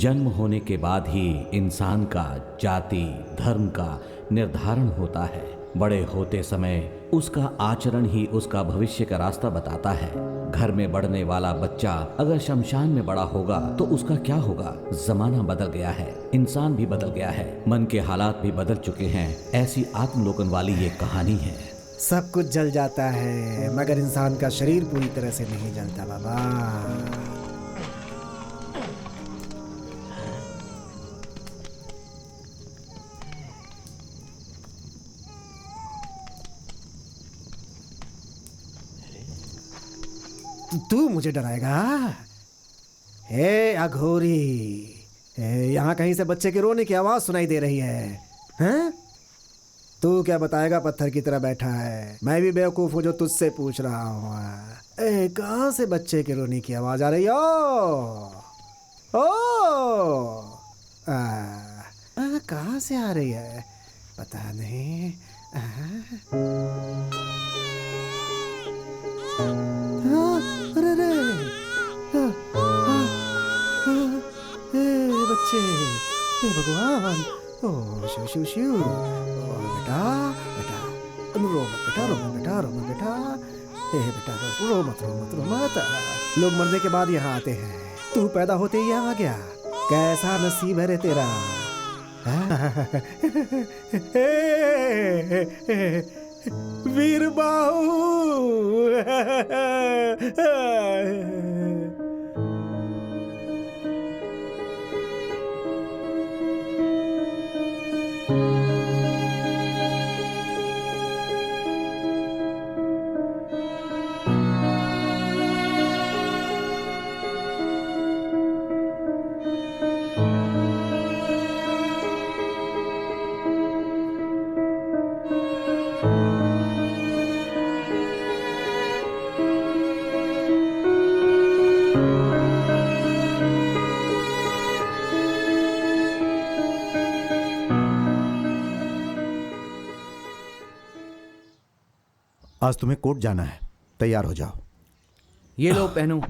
जन्म होने के बाद ही इंसान का जाति धर्म का निर्धारण होता है। बड़े होते समय उसका आचरण ही उसका भविष्य का रास्ता बताता है। घर में बढ़ने वाला बच्चा अगर शमशान में बड़ा होगा तो उसका क्या होगा? जमाना बदल गया है, इंसान भी बदल गया है, मन के हालात भी बदल चुके हैं। ऐसी आत्मलोकन वाली ये कहानी है। सब कुछ जल जाता है मगर इंसान का शरीर पूरी तरह से नहीं जलता बाबा। तू मुझे डराएगा? हे अघोरी, यहाँ कहीं से बच्चे के रोने की आवाज सुनाई दे रही है। हैं? तू क्या बताएगा? पत्थर की तरह बैठा है। मैं भी बेवकूफ हूँ जो तुझसे पूछ रहा हूँ। कहाँ से बच्चे के रोने की आवाज आ रही है? कहाँ से आ रही है? पता नहीं। बच्चे, भगवान, ओ शिव शिव शिव। बेटा बेटा रो मत बेटा, रो मत बेटा, रो मत बेटा। बेटा रो मत, रो मत, रो मत। लोग मरने के बाद यहाँ आते हैं, तू पैदा होते ही यहाँ आ गया। कैसा नसीब है रे तेरा। वीर बाहू। आज तुम्हें कोर्ट जाना है, तैयार हो जाओ। ये लो पहनो।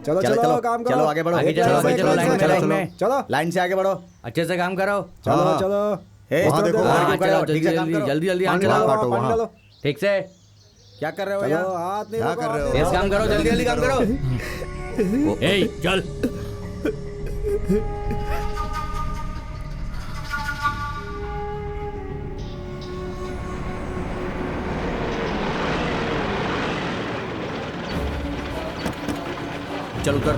चलो चलो चलो काम करो। चलो आगे बढ़ो, आगे चलो, आगे चलो, लाइन में। चलो लाइन से आगे बढ़ो। अच्छे से काम करो। चलो चलो। वहाँ देखो, हाँ, खड़े हो, चलो, ठीक से काम करो। जल्दी जल्दी पानी आगे डालो, चलो। पानी डालो। ठीक से क्या कर रहे हो चलो यार? हाथ नहीं क्या रोको, कर रहे हो? हाथ तेज नहीं काम करो, जल्दी जल्दी काम करो। ए चल। चल उतर।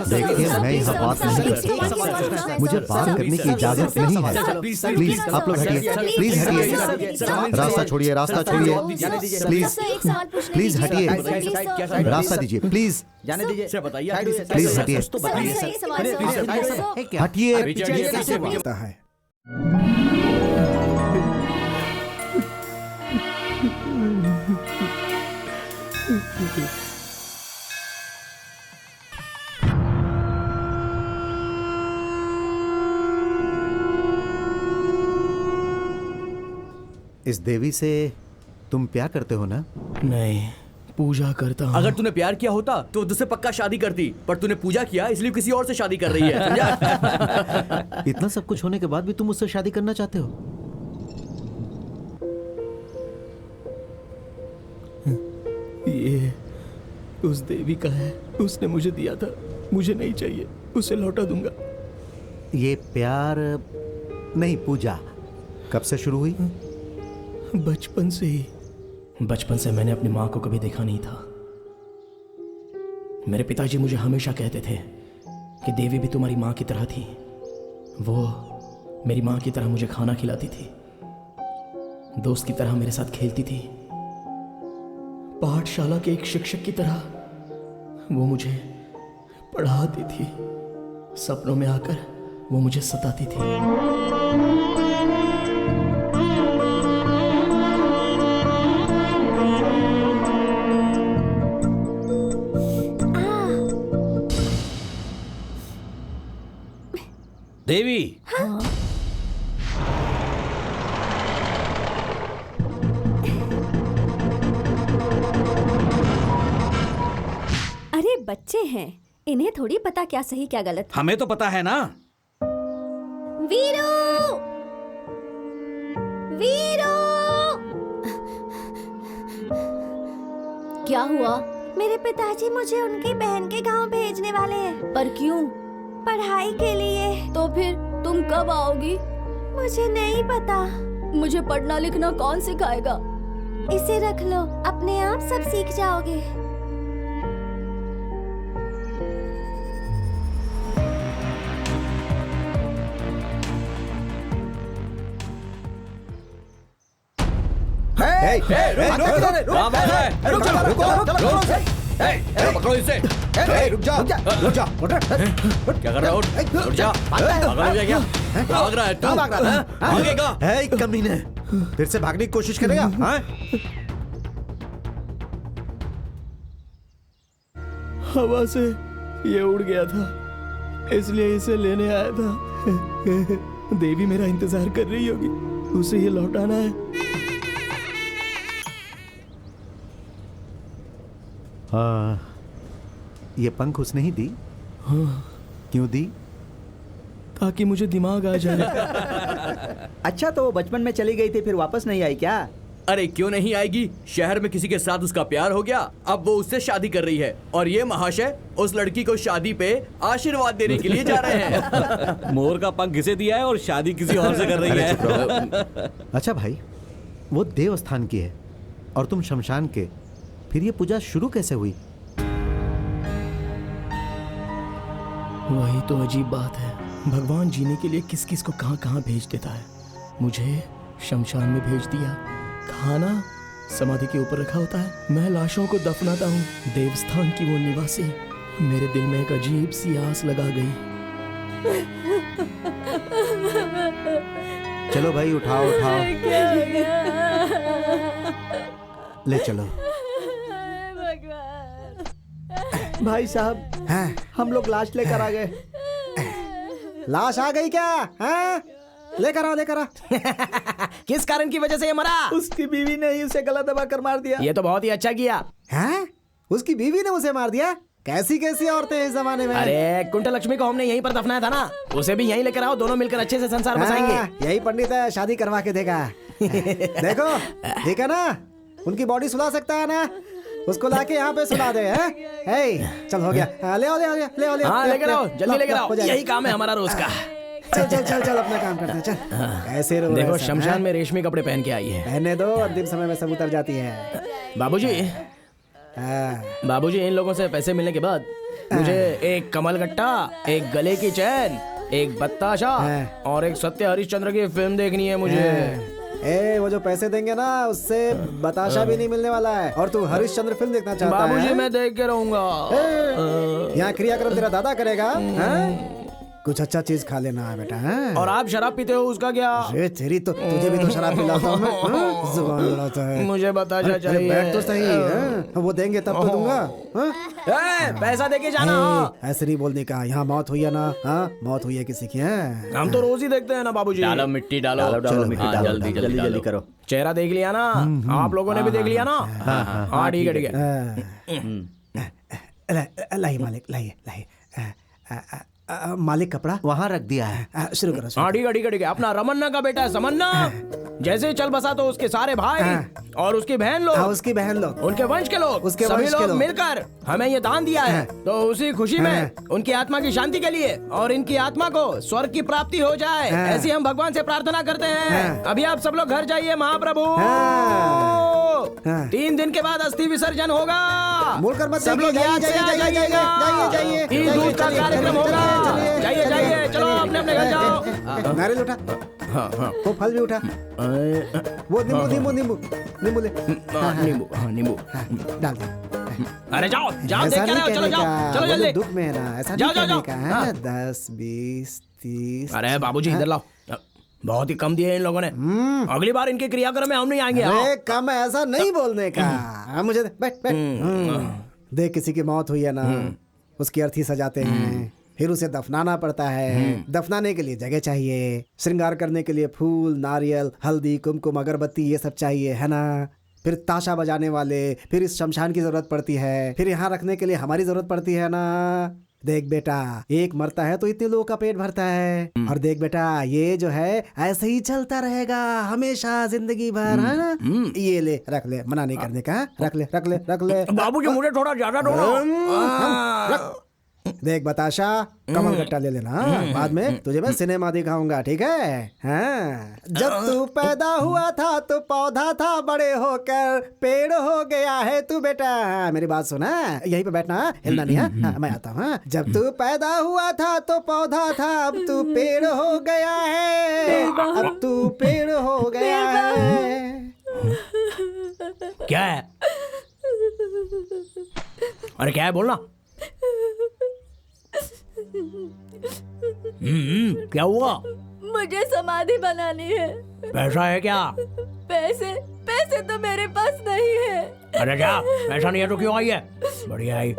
देखिए, मैं यहाँ बात नहीं कर सकता। मुझे बात करने की इजाजत नहीं है। प्लीज आप लोग हटिए, प्लीज हटिए। रास्ता छोड़िए, रास्ता छोड़िए, प्लीज प्लीज हटिए, रास्ता दीजिए, प्लीज जाने दीजिए। बताइए प्लीज हटिए, हटिए। होता है। इस देवी से तुम प्यार करते हो ना? नहीं, पूजा करता हूँ। अगर तूने प्यार किया होता तो तुझसे पक्का शादी करती, पर तूने पूजा किया इसलिए किसी और से शादी कर रही है, समझा? इतना सब कुछ होने के बाद भी तुम मुझसे शादी करना चाहते हो? ये उस देवी का है, उसने मुझे दिया था, मुझे नहीं चाहिए, उसे लौटा दूंगा। ये प्यार नहीं, पूजा कब से शुरू हुई? बचपन से ही। बचपन से मैंने अपनी माँ को कभी देखा नहीं था। मेरे पिताजी मुझे हमेशा कहते थे कि देवी भी तुम्हारी माँ की तरह थी, वो मेरी माँ की तरह मुझे खाना खिलाती थी, दोस्त की तरह मेरे साथ खेलती थी, पाठशाला के एक शिक्षक की तरह वो मुझे पढ़ाती थी। सपनों में आकर वो मुझे सताती थी। देवी, अरे बच्चे हैं, इन्हें थोड़ी पता क्या सही क्या गलत। हमें तो पता है ना। वीरू, वीरू, क्या हुआ? मेरे पिताजी मुझे उनकी बहन के गांव भेजने वाले हैं। पर क्यों? पढ़ाई के लिए। तो फिर तुम कब आओगी? मुझे नहीं पता। मुझे पढ़ना लिखना कौन सिखाएगा? इसे रख लो, अपने आप सब सीख जाओगे। पकड़ो इसे। रुक जा। क्या कर रहा है? उठ जा। पागल हो गया क्या? भाग रहा है तू? भागेगा? कमीने, फिर से भागने की कोशिश करेगा? हाँ? हवा से ये उड़ गया था, इसलिए इसे लेने आया था। देवी मेरा इंतजार कर रही होगी, उसे ये लौटाना है। ये पंख उसने ही दी? हाँ, क्यों दी? ताकि मुझे दिमाग आ जाए। अच्छा, तो वो बचपन में चली गई थी, फिर वापस नहीं आई क्या? अरे क्यों नहीं आएगी? शहर में किसी के साथ उसका प्यार हो गया, अब वो उससे शादी कर रही है और ये महाशय उस लड़की को शादी पे आशीर्वाद देने के लिए जा रहे हैं। मोर का पंख किसे दिया है और शादी किसी और से कर रही है। अच्छा भाई, वो देवस्थान की है और तुम शमशान के, फिर ये पूजा शुरू कैसे हुई? वही तो अजीब बात है, भगवान जीने के लिए किस किस को कहां कहां भेज देता है। मुझे शमशान में भेज दिया, खाना समाधि के ऊपर रखा होता है, मैं लाशों को दफनाता हूँ। देवस्थान की वो निवासी मेरे दिल में एक अजीब सी आस लगा गई। चलो भाई, उठाओ उठाओ, ले चलो। भाई साहब, हाँ? हम लोग लाश लेकर आ गए। लाश आ गई क्या? हाँ? लेकर आओ, लेकर आओ। किस कारण की वजह से ये मरा? उसकी बीवी ने ही उसे गला दबा कर मार दिया। ये तो बहुत ही अच्छा किया। हाँ? उसकी बीवी ने उसे मार दिया? कैसी कैसी औरतें हैं इस जमाने में। अरे कुंटल लक्ष्मी को हमने यहीं पर दफनाया था ना, उसे भी यहीं लेकर आओ, दोनों मिलकर अच्छे से संसार बसाएंगे। यही पंडित है, शादी करवा के देगा। देखो, ठीक है ना? उनकी बॉडी सुला सकता है ना? उसको लाके यहाँ पे सुला दे। चल हो गया, ले आओ ले आओ ले आओ। हाँ, लेकर आओ, जल्दी लेकर आओ, यही काम है हमारा रोज का। चल चल चल चल, अपना काम करते हैं, चल। कैसे रो? देखो, शमशान में रेशमी कपड़े पहन के आई है। पहने दो, अंतिम समय में सब उतर जाती है। बाबूजी, बाबूजी, इन लोगों से पैसे मिलने के बाद मुझे एक कमल गट्टा, एक गले की चैन, एक बत्ताशा और एक सत्य हरिश्चंद्र की फिल्म देखनी है मुझे। वो जो पैसे देंगे ना, उससे बताशा भी नहीं मिलने वाला है। और तू हरिश्चंद्र फिल्म देखना चाहता है? बाबूजी, मैं देख के रहूंगा। यहाँ क्रियाक्रम तेरा दादा करेगा। कुछ अच्छा चीज खा लेना है बेटा। और आप शराब पीते हो, उसका क्या? अरे तेरी तो, तुझे भी तो शराब पिलाता हूँ मैं। जुबान लड़ाता है। मुझे बताशा चाहिए। बैठ तो सही, वो देंगे तब तो दूंगा। पैसा देके जाना। ऐसे नहीं बोलने का, यहाँ मौत हुई है ना? मौत हुई है किसी की? हम तो रोज ही देखते हैं ना बाबूजी। डालो मिट्टी, डालो मिट्टी, जल्दी जल्दी जल्दी करो। चेहरा देख लिया ना? आप लोगों ने भी देख लिया ना? हाँ, ठीक है ठीक है। लाइए मालिक, लाइए लाइए। मालिक कपड़ा वहां रख दिया है। शुरू करो। हाँ, ठीक है ठीक है ठीक है। अपना रमन्ना का बेटा है समन्ना, जैसे ही चल बसा तो उसके सारे भाई और उसकी बहन लोग, उसकी बहन लोग, उनके वंश के लोग, उसके सभी वंश के लोग लोग मिलकर हमें ये दान दिया है। तो उसी खुशी में उनकी आत्मा की शांति के लिए और इनकी आत्मा को स्वर्ग की प्राप्ति हो जाए, ऐसी हम भगवान से प्रार्थना करते हैं। अभी आप सब लोग घर जाइए महाप्रभु। 3 दिन के बाद अस्थि विसर्जन होगा। बोलकर मत सब लोग याद से आ जाइएगा। जाइए तीन दूध का कार्यक्रम होगा। जाइए जाइए, चलो अपने अपने निकल जाओ। नारियल उठा, हाँ हाँ वो फल भी उठा, वो नींबू नींबू नींबू नींबू ले, नींबू, हाँ नींबू। डाल दे। अरे जाओ जाओ, देख ऐसा के नहीं आओ, चलो कहने जाओ, का, चलो वो जल्दी। लोग दुख में है ना, ऐसा जाओ, नहीं जाओ, कहने का है। हाँ। 10 20 30। अरे बाबूजी इधर लाओ, बहुत ही कम दिए इन लोगों ने। अगली बार इनके क्रियाक्रम में हम नहीं आएंगे। अरे कम ऐसा नहीं बोलने का। मुझे बैठ बैठ। देख किसी की मौत हुई है ना, उसकी अर्थी सजाते हैं, फिर उसे दफनाना पड़ता है। दफनाने के लिए जगह चाहिए, श्रृंगार करने के लिए फूल, नारियल, हल्दी, कुमकुम, अगरबत्ती, ये सब चाहिए, है ना। फिर ताशा बजाने वाले, फिर इस शमशान की जरूरत पड़ती है, फिर यहाँ रखने के लिए हमारी जरूरत पड़ती है ना। देख बेटा, एक मरता है तो इतने लोगों का पेट भरता है। और देख बेटा, ये जो है ऐसे ही चलता रहेगा हमेशा, जिंदगी भर, है ना। ये ले, रख ले, मना नहीं करने का, रख ले रख ले रख ले। बाबूजी मुझे थोड़ा ज्यादा दो। देख बताशा, कमल गट्टा ले लेना, बाद में तुझे मैं सिनेमा दिखाऊंगा, ठीक है। हाँ। जब तू पैदा हुआ था तो पौधा था, बड़े होकर पेड़ हो गया है तू बेटा। मेरी बात सुना, यहीं पे बैठना, हिलना नहीं है। हाँ, मैं आता हूँ। जब तू पैदा हुआ था तो पौधा था, अब तू पेड़ हो गया है, अब तू पेड़ हो गया है। क्या है? अरे क्या है, बोलना। क्या हुआ? मुझे समाधि बनानी है। पैसा है क्या? पैसे पैसे तो मेरे पास नहीं है। अरे क्या, पैसा नहीं है तो क्यों आई है? बढ़िया आई।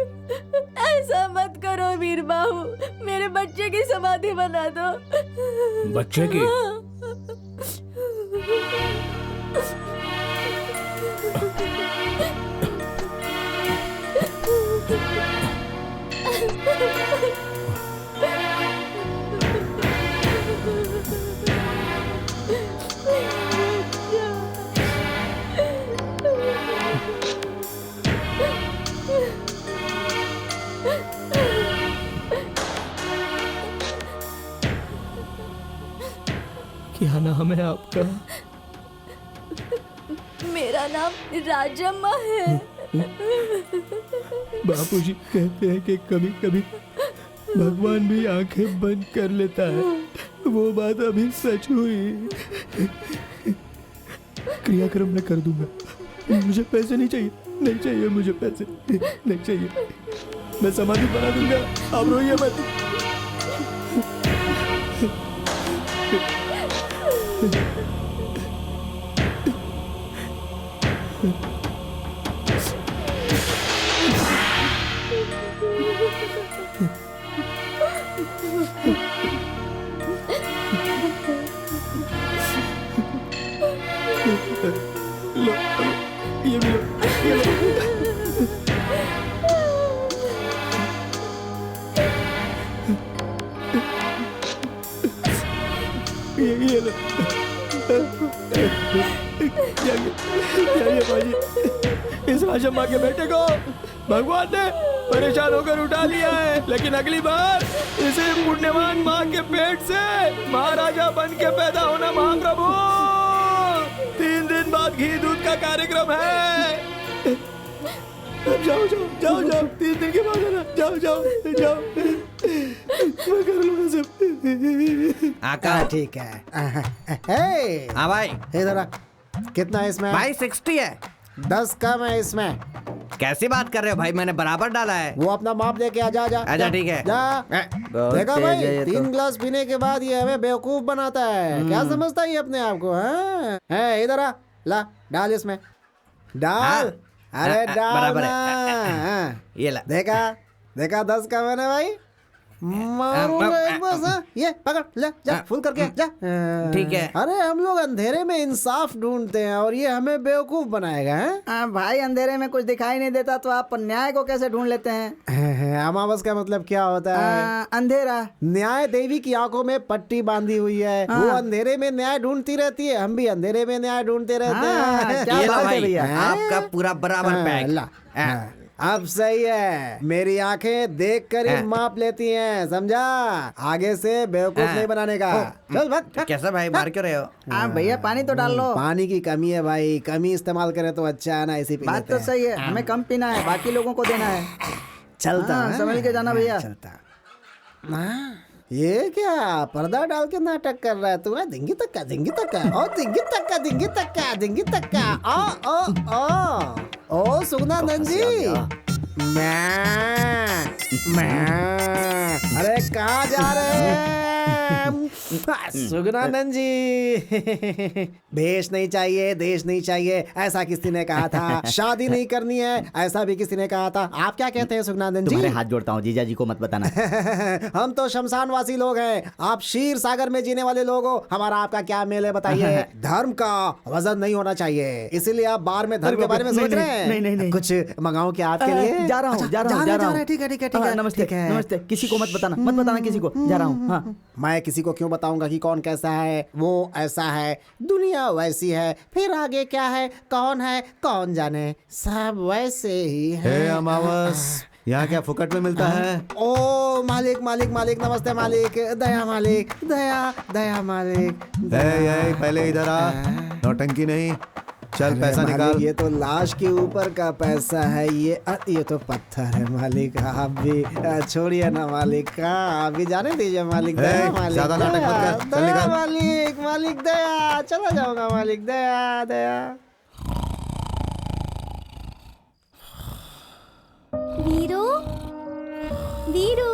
ऐसा मत करो वीर बाबू, मेरे बच्चे की समाधि बना दो। बच्चे की? क्या नाम है आपका? मेरा नाम राजम्मा है। बापूजी कहते हैं कि कभी कभी भगवान भी आंखें बंद कर लेता है। वो बात अभी सच हुई। क्रियाक्रम मैं कर दूंगा। मुझे पैसे नहीं चाहिए, नहीं चाहिए मुझे पैसे, नहीं चाहिए। मैं समाधि बना दूंगा, आप रोइए मत। लो, ये भी लो, ये लो। ये लो। जाइए बाजी, इस राजम्मा के बेटे को भगवान ने परेशान होकर उठा लिया है, लेकिन अगली बार इसे पुण्यवान माँ के पेट से महाराजा बन के पैदा होना महाप्रभु। 3 दिन बाद घी दूध का कार्यक्रम है। जाओ जाओ जाओ जाओ, 3 दिन के बाद है ना, जाओ जाओ जाओ, मैं कर लूंगा सब। आका ठीक है। हे, हाँ भाई, इधर आ। कितना है इसमें? भाई 60 है। 10 कम है इसमें। कैसी बात कर रहे हो भाई, मैंने बराबर डाला है। वो अपना माप लेके आ, जा जा आजा, ठीक है। जा। बहुत देखा तेज भाई, है ये तो। 3 ग्लास पीने के बाद ये हमें बेवकूफ बनाता है। क्या समझता है ये अपने आप को? हाँ? है, इधर आ, ला डाल इसमें, डाल। अरे डाल बराबर ना। है। हाँ। ये ला। देखा देखा, 10 का मैंने भाई मारूंगा एक बस। हाँ, ये पकड़ ले, जा फुल करके जा। ठीक है। अरे हम लोग अंधेरे में इंसाफ ढूंढते हैं और ये हमें बेवकूफ बनाएगा। है भाई अंधेरे में कुछ दिखाई नहीं देता तो आप न्याय को कैसे ढूंढ लेते हैं? अमावस का मतलब क्या होता है? अंधेरा। न्याय देवी की आंखों में पट्टी बांधी हुई है। वो अंधेरे में न्याय ढूंढती रहती है, हम भी अंधेरे में न्याय ढूंढते रहते हैं। क्या ये ला बात है भाई, भैया। आपका पूरा बराबर पैक। ला, अब सही है। मेरी आंखें देख कर ही माप लेती हैं, समझा? आगे से बेवकूफ नहीं बनाने का। चल भाग। कैसा भाई, मार क्यों रहे हो? हाँ भैया, पानी तो डाल लो। पानी की कमी है भाई, कमी इस्तेमाल करे तो अच्छा है ना, इसी पी बात लेते तो हैं। सही है, हमें कम पीना है, बाकी लोगों को देना है। चलता हाँ, है, संभल के जाना भैया। चलता। हाँ, ये क्या पर्दा डाल के नाटक कर रहा है तू? दिंगी तक्का ओ दिंगी तक्का ओ सुगनानंद जी। मैं अरे कहाँ जा रहे हैं सुगनानंद जी? देश नहीं चाहिए, देश नहीं चाहिए, ऐसा किसी ने कहा था। शादी नहीं करनी है, ऐसा भी किसी ने कहा था। आप क्या कहते हैं सुगनानंद जी? तुम्हारे हाथ जोड़ता हूँ, जीजा जी को मत बताना। हम तो शमशानवासी लोग हैं, आप क्षीर सागर में जीने वाले लोग हो। हमारा आपका क्या मेल है बताइए? धर्म का वजन नहीं होना चाहिए, इसीलिए आप बार में धर्म के बारे में सोच रहे हैं। नहीं। कुछ मंगाऊं क्या आपके लिए? जा रहा हूँ। ठीक है। नमस्ते। किसी को मत बताना किसी को। जा रहा हूँ। हाँ। मैं किसी को क्यों बताऊंगा कि कौन कैसा है, वो ऐसा है, दुनिया वैसी है, फिर आगे क्या है, कौन जाने, सब वैसे ही है। हे अमावस, यहाँ क्या फुकट में मिलता है? ओ मालिक, नमस्ते मालिक, दया मालिक, दया मालिक। पहले इधर आ, नौटंकी नहीं। चल पैसा मालिक, निकाल। ये तो लाश के ऊपर का पैसा है। ये तो पत्थर है मालिक। आप भी छोड़िए ना मालिक, आप भी जाने दीजिए मालिक। दया मालिक, ज्यादा नाटक मत कर, चल निकाल। मालिक दया, चला जाऊंगा मालिक। दया। वीरू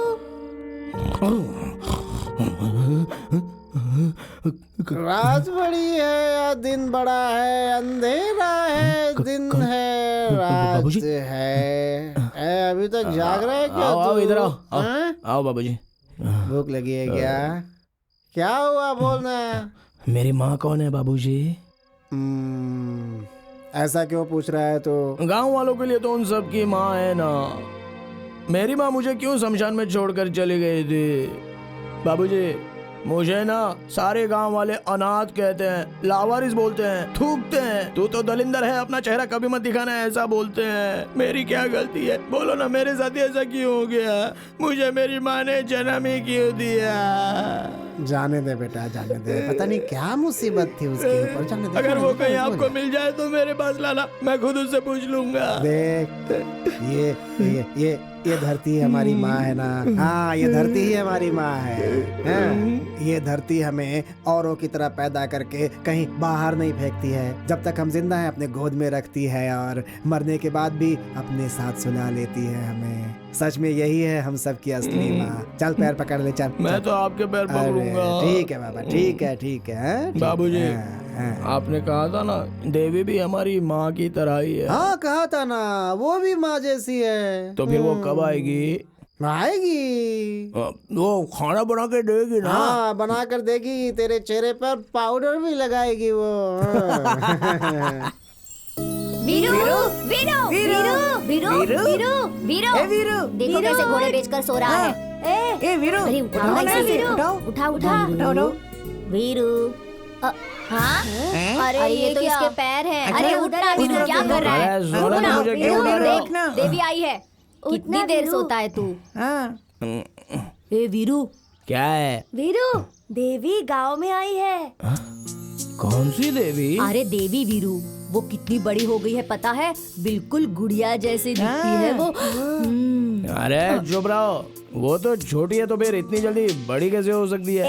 रात बड़ी है या दिन बड़ा है, अंधेरा है दिन है रात है। अभी तक जाग रहा है क्या? आओ इधर आओ। हाँ? आओ बाबूजी। भूख लगी है क्या हुआ बोलना? मेरी माँ कौन है बाबूजी? ऐसा क्यों पूछ रहा है? तो गांव वालों के लिए तो उन सब की माँ है ना। मेरी माँ मुझे क्यों शमशान में छोड़कर चली गई थी बाबूजी? मुझे ना सारे गांव वाले अनाथ कहते हैं, लावारिस बोलते हैं, थूकते हैं। तू तो दलिंदर है, अपना चेहरा कभी मत दिखाना, ऐसा बोलते हैं। मेरी क्या गलती है? बोलो ना, मेरे साथ ऐसा क्यों हो गया? मुझे मेरी माँ ने जन्म ही क्यों दिया? जाने दे बेटा, जाने दे। पता नहीं क्या मुसीबत थी उसके ऊपर। जाने दे। अगर वो कहीं आपको मिल जाए तो मेरे पास लाना, मैं खुद उससे पूछ लूंगा। देख, ये धरती हमारी माँ है ना। हाँ, ये धरती ही हमारी माँ है। ये धरती हमें औरों की तरह पैदा करके कहीं बाहर नहीं फेंकती है। जब तक हम जिंदा हैं अपने गोद में रखती है, और मरने के बाद भी अपने साथ सुला लेती है हमें। सच में यही है हम सब की असली माँ। चल पैर पकड़ ले, चल। मैं तो आपके पैर पकड़ूंगा। ठीक है बाबा, ठीक है। बाबूजी, आपने कहा था ना देवी भी हमारी माँ की तरह ही है। हाँ, कहा था ना, वो भी माँ जैसी है। तो फिर वो कब आएगी? वो खाना बना के देगी ना? हाँ, बना कर देगी। तेरे चेहरे पर पाउडर भी लगाएगी वो। वीरू, देखो कैसे घोड़े बेचकर सो रहा है। वीरू, उठा। वीरू, हाँ? अरे ये तो इसके पैर हैं। अरे उठना वीरू, क्या कर रहा है? देखना, देवी आई है। कितनी देर सोता है तू? ए वीरू, क्या है? वीरू, देवी गांव में आई है। कौन सी देवी? अरे देवी वीरू, वो कितनी बड़ी हो गई है पता है? बिल्कुल गुड़िया जैसी दिखती है वो। अरे चुप रहो, वो तो छोटी है तो फिर इतनी जल्दी बड़ी कैसे हो सकती है?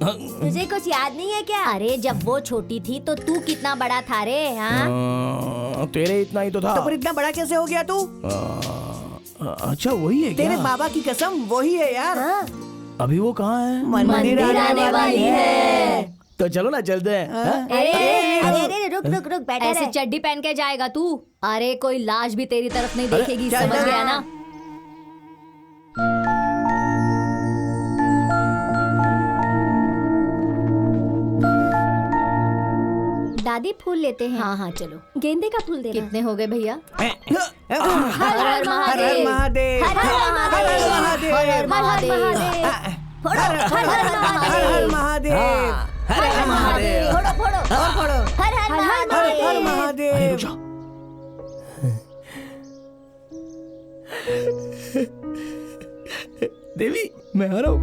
तुझे कुछ याद नहीं है क्या? अरे जब वो छोटी थी तो तू कितना बड़ा था रे? हाँ, तेरे इतना ही तो था। तो फिर इतना बड़ा कैसे हो गया तू? अच्छा वही है क्या? तेरे बाबा की कसम वही है यार। अभी वो कहाँ है? मंदिर आने वाली है। तो चलो ना, चलते हैं। अरे रुक बैठ। ऐसे चड्डी पहन के जाएगा तू? अरे कोई लाश भी तेरी तरफ नहीं देखेगी, समझ गया ना? दादी फूल लेते हैं। हाँ चलो। गेंदे का फूल देना। कितने हो गए भैया? हर हर महादेव, हर हर महादेव, हर हर महादेव, हर हर महादेव, फोड़ो, हर हर महादेव। देवी, मैं आ रहा हूँ।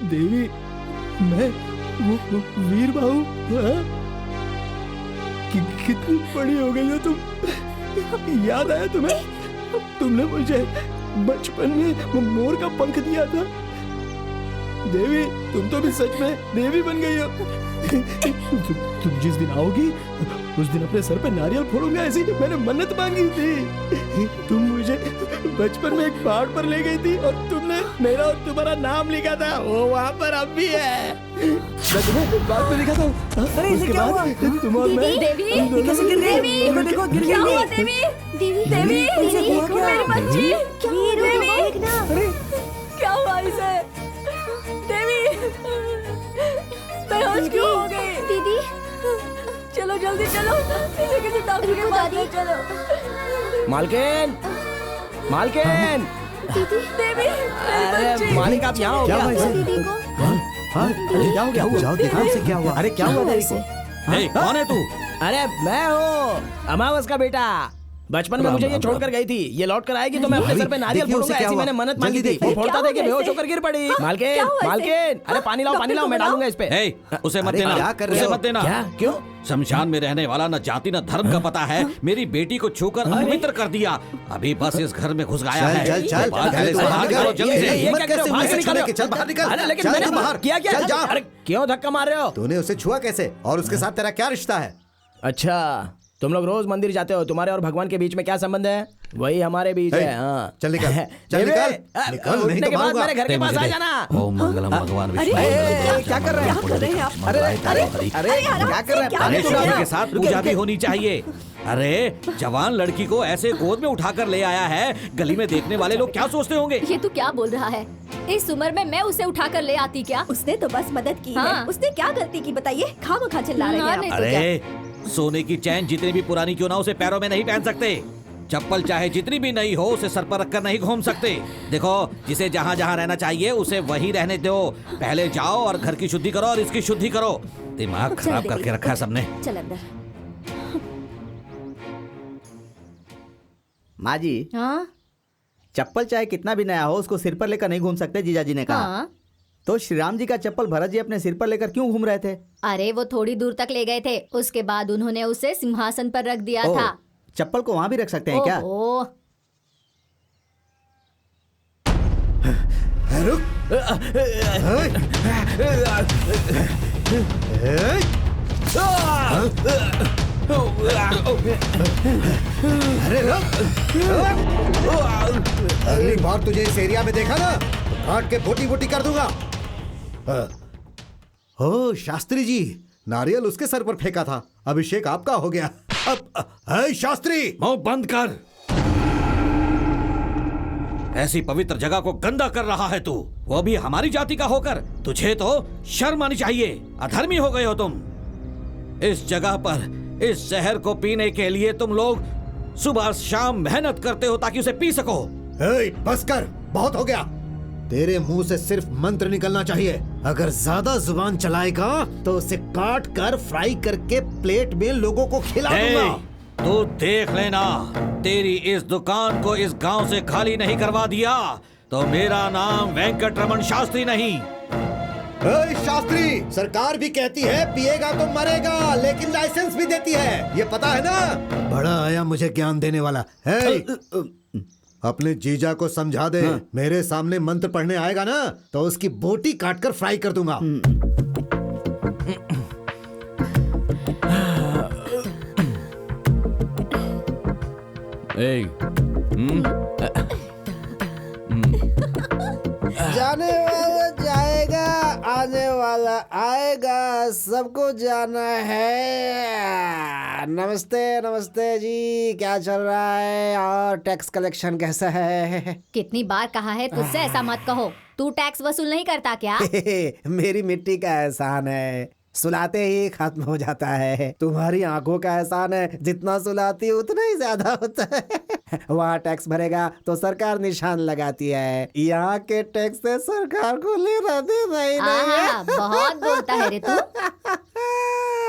देवी, मैं वो वीर बाहू। कितनी बड़ी हो गई हो तुम। याद आया तुम्हें? तुमने मुझे बचपन में वो मोर का पंख दिया था। देवी, तुम तो भी सच में देवी बन गई हो। तुम जिस दिन आओगी उस दिन अपने सर पे नारियल फोड़ूंगा, ऐसी मैंने मन्नत मांगी थी। तुम मुझे बचपन में एक पहाड़ पर ले गई थी और तुमने मेरा और तुम्हारा नाम लिखा था, वो वहाँ पर अब भी है। मैं तुम्हें बाद में लिखा था। अरे इसे क्या हुआ? तुम और मैं देवी, कैसे गिर गई? देवी, देखो गिर क्या हुआ गई। देवी? देवी, देवी, इसे हुआ क्या? मेरी बच्ची, क्या हुआ देवी? अरे क्या हुआ इसे? देवी, बेहोश क्यों हो गई? दीदी, चलो जल्दी चलो, इसे किसी डॉक्टर के पास ले चलो। मालकिन, मालकिन, दीदी, देवी, अरे मालिक आप यहाँ हो क्या क्या? हुआ इसे? दीदी को हाँ, अरे क्या हो गया? जाओ देखो इसे क्या हुआ। अरे क्या हुआ देवी को? ए, कौन है तू? अरे मैं हूँ अमावस का बेटा। बचपन में मुझे ये छोड़कर गई थी, ये लौट कर आएगी तो मैं अपने सर पे नारियल देखिए उसे फोड़ूंगा, क्या ऐसी हुआ। मैंने मन्नत जल्दी मांगी थी। देखिए। वो फोड़ता क्या था कि हुआ बेहोश इसे? होकर गिर पड़ी। क्या मालकिन, हुआ इसे? मालकिन, अरे पानी लाओ, पानी लाओ, मैं डालूंगा इस पे। ए, उसे मत अरे देना, क्या कर रहे उसे हो? मत देना। क्या? क्यों? शमशान में रहने वाला न जाति न धर्म का पता है, मेरी बेटी को छूकर अपवित्र कर दिया। अभी बस इस घर में घुस गया है। चल, चल, बाहर चल, से बाहर बाहर निकल। निकालो जल्दी से। ये हिम्मत क्या कर रहे कैसे हो? हुई बाहर इसे निकालो। छूने की? चल बाहर निकल। अरे लेकिन चल मैंने तू बाहर। किया क्या? चल जा। अरे क्यों धक्का मार रहे हो? तूने उसे छुआ कैसे और उसके साथ तेरा क्या रिश्ता है? अच्छा, तुम लोग रोज मंदिर जाते हो, तुम्हारे और भगवान के बीच में क्या संबंध है? वही हमारे बीच है। हाँ, चल निकल, चल देवी, निकल, निकल, नहीं उठने तो के बाद मारूंगा। मेरे घर के पास आ जाना। ओम मंगलम भगवान विष्णु। क्या कर रहे हैं आप? अरे अरे अरे क्या कर रहे हैं? पानी अरे तो लाओ शादी ना। के साथ पूजा भी होनी चाहिए। अरे जवान लड़की को ऐसे गोद में उठाकर ले आया है, गली में देखने वाले लोग क्या सोचते होंगे? ये तू क्या बोल रहा है? इस उम्र में मैं उसे उठाकर ले आती क्या? उसने तो बस मदद की हाँ। है। उसने क्या गलती की बताइए? खामखा चिल्ला रहे हैं आप। नहीं तो अरे सोने की चैन जितनी भी पुरानी क्यों ना उसे पैरों में नहीं पहन सकते। चप्पल चाहे जितनी भी नई हो उसे सर पर रखकर नहीं घूम सकते। देखो, जिसे जहाँ जहाँ रहना चाहिए उसे वहीं रहने दो। पहले जाओ और घर की शुद्धि करो और इसकी शुद्धि करो। दिमाग खराब करके रखा है सबने। चल अंदर। माँ जी, हाँ चप्पल चाहे कितना भी नया हो उसको सिर पर लेकर नहीं घूम सकते, जीजा जी ने कहा। हाँ। तो श्री राम जी का चप्पल भरत जी अपने सिर पर लेकर क्यों घूम रहे थे? अरे वो थोड़ी दूर तक ले गए थे, उसके बाद उन्होंने उसे सिंहासन पर रख दिया ओह, था। चप्पल को वहां भी रख सकते हैं क्या? ओह, रुक। अरे रुक। अगली बार तुझे इस एरिया में देखा ना तो काट के बोटी बोटी कर दूंगा। ओ शास्त्री जी, नारियल उसके सर पर फेंका था, अभिषेक आपका हो गया। अब शास्त्री, मुंह बंद कर। ऐसी पवित्र जगह को गंदा कर रहा है तू, वो भी हमारी जाति का होकर। तुझे तो शर्म आनी चाहिए। अधर्मी हो गए हो तुम। इस जगह पर इस जहर को पीने के लिए तुम लोग सुबह शाम मेहनत करते हो ताकि उसे पी सको। बस कर, बहुत हो गया। तेरे मुंह से सिर्फ मंत्र निकलना चाहिए। अगर ज्यादा जुबान चलाएगा तो उसे काट कर फ्राई करके प्लेट में लोगों को खिला दूंगा। तू देख लेना, तेरी इस दुकान को इस गांव से खाली नहीं करवा दिया तो मेरा नाम वेंकटरमण शास्त्री नहीं। शास्त्री, सरकार भी कहती है पिएगा तो मरेगा, लेकिन लाइसेंस भी देती है, ये पता है ना? बड़ा आया मुझे ज्ञान देने वाला है। अपने जीजा को समझा दे। मेरे सामने मंत्र पढ़ने आएगा ना तो उसकी बोटी काटकर फ्राई कर दूंगा। जाने वाला जाएगा, आने वाला आएगा, सबको जाना है। नमस्ते नमस्ते जी, क्या चल रहा है और टैक्स कलेक्शन कैसा है? कितनी बार कहा है तुझसे ऐसा मत कहो। तू टैक्स वसूल नहीं करता क्या? मेरी मिट्टी का एहसान है, सुलाते ही खत्म हो जाता है। तुम्हारी आंखों का एहसान है, जितना सुलाती है उतना ही ज्यादा होता है। वहाँ टैक्स भरेगा तो सरकार निशान लगाती है, यहाँ के टैक्स से सरकार को लेना देना ही नहीं है। बहुत बोलता है रे तू।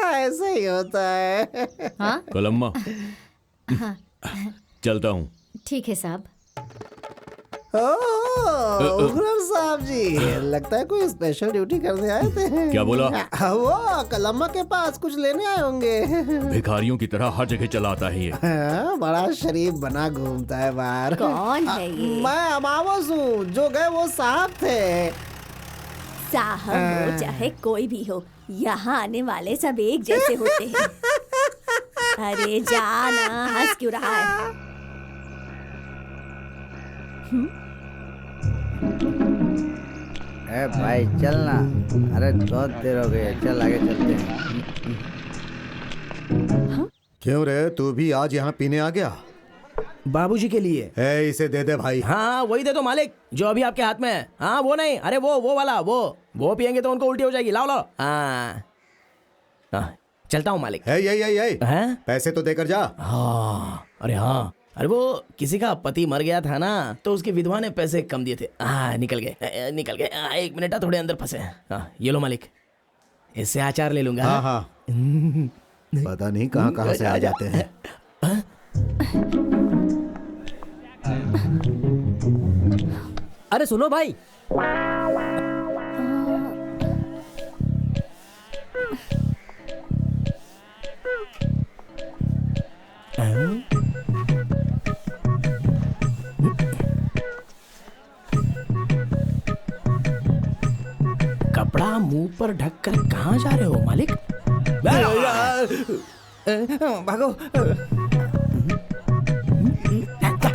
ऐसा ही होता है। हाँ कलम्मा, चलता हूँ। ठीक है साहब। उग्रम साहब जी, लगता है कोई स्पेशल ड्यूटी करने आए थे। क्या बोला? वो कलम्मा के पास कुछ लेने आए होंगे। भिखारियों की तरह हर जगह चला आता है ये। बड़ा शरीफ बना घूमता है बाहर। कौन है ये? मैं अमावस हूँ, जो गए वो साहब थे। साहब हो चाहे कोई भी हो, यहाँ आने वाले सब एक जैसे होते हैं। अरे जाना, हंस क्यों रहा है? ए भाई चलना, अरे बहुत देर हो गई है, चल आगे चलते हैं। क्यों रे, तू भी आज यहाँ पीने आ गया? बाबूजी के लिए। इसे दे दे भाई। हाँ वही दे दो मालिक, जो अभी आपके हाथ में है। हाँ वो नहीं, अरे वो वाला, वो पियेंगे तो उनको उल्टी हो जाएगी। लाओ लाओ। हाँ चलता हूँ मालिक। है? पैसे तो देकर जा। हाँ अरे हाँ, अरे वो किसी का पति मर गया था ना, तो उसकी विधवा ने पैसे कम दिए थे। हाँ निकल गए। 1 मिनट, थोड़े अंदर फंसे। हाँ ये लो मालिक, इससे अचार ले लूंगा। हाँ हाँ पता नहीं कहाँ कहाँ से आ जाते हैं। अरे सुनो भाई, कपड़ा मुंह पर ढककर कहाँ जा रहे हो मालिक? भागो।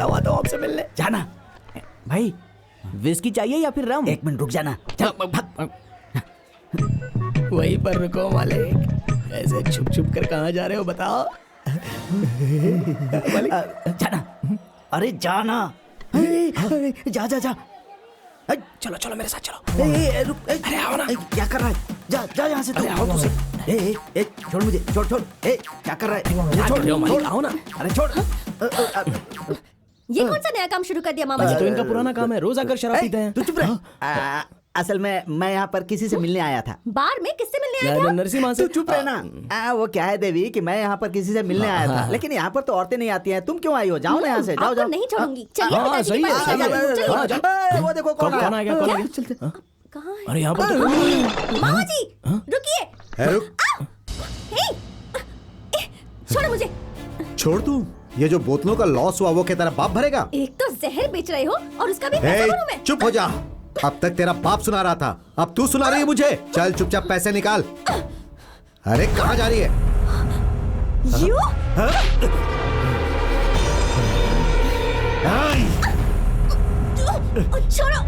हुआ तो आपसे मिलने जाना। भाई विस्की चाहिए या फिर रम? 1 मिनट रुक जाना। वहीं पर रुको मालिक, ऐसे छुप छुप कर कहाँ जा रहे हो बताओ? जाना, अरे जाना। जा चलो चलो मेरे साथ चलो। रुक, अरे आओ ना। क्या कर रहा है? जा यहाँ से। अरे आओ तुझे। छोड़ मुझे, छोड़। क्या कर रहा है? छोड़ आओ ना। अरे छोड़। ये कौन सा नया काम शुरू कर दिया मामा ये जी? तो इनका पुराना काम है, रोज आकर शराब पीते हैं। तू चुप रह। असल में मैं यहाँ पर किसी से मिलने आया था। बार में किससे मिलने आया था? नरसिम्हा से। तू चुप रहना। वो क्या है देवी कि मैं यहाँ पर किसी से मिलने आया था, लेकिन यहाँ पर तो औरतें नहीं आती हैं। तुम क्यों आई हो? जाओ ना यहाँ से, जाओ आपको नहीं छोड़ूंगी। चलिए हाँ पिताजी सही के है, पास सही है। चलिए। हाँ, जा। वो देखो कौन कौन आ आया। गया? चलते। कहाँ है? अरे यहाँ पर तो मामा जी रुकिए। रुक, छोड़ो मुझे। छोड़ तू। ये जो बोतलों का लॉस हुआ वो क्या तेरा बाप भरेगा? एक तो जहर बेच रहे हो और उसका भी पैसा भरूं मैं। चुप हो जा। अब तक तेरा बाप सुना रहा था, अब तू सुना रही है मुझे। चल चुपचाप पैसे निकाल। अरे कहाँ जा रही है? छोड़ो।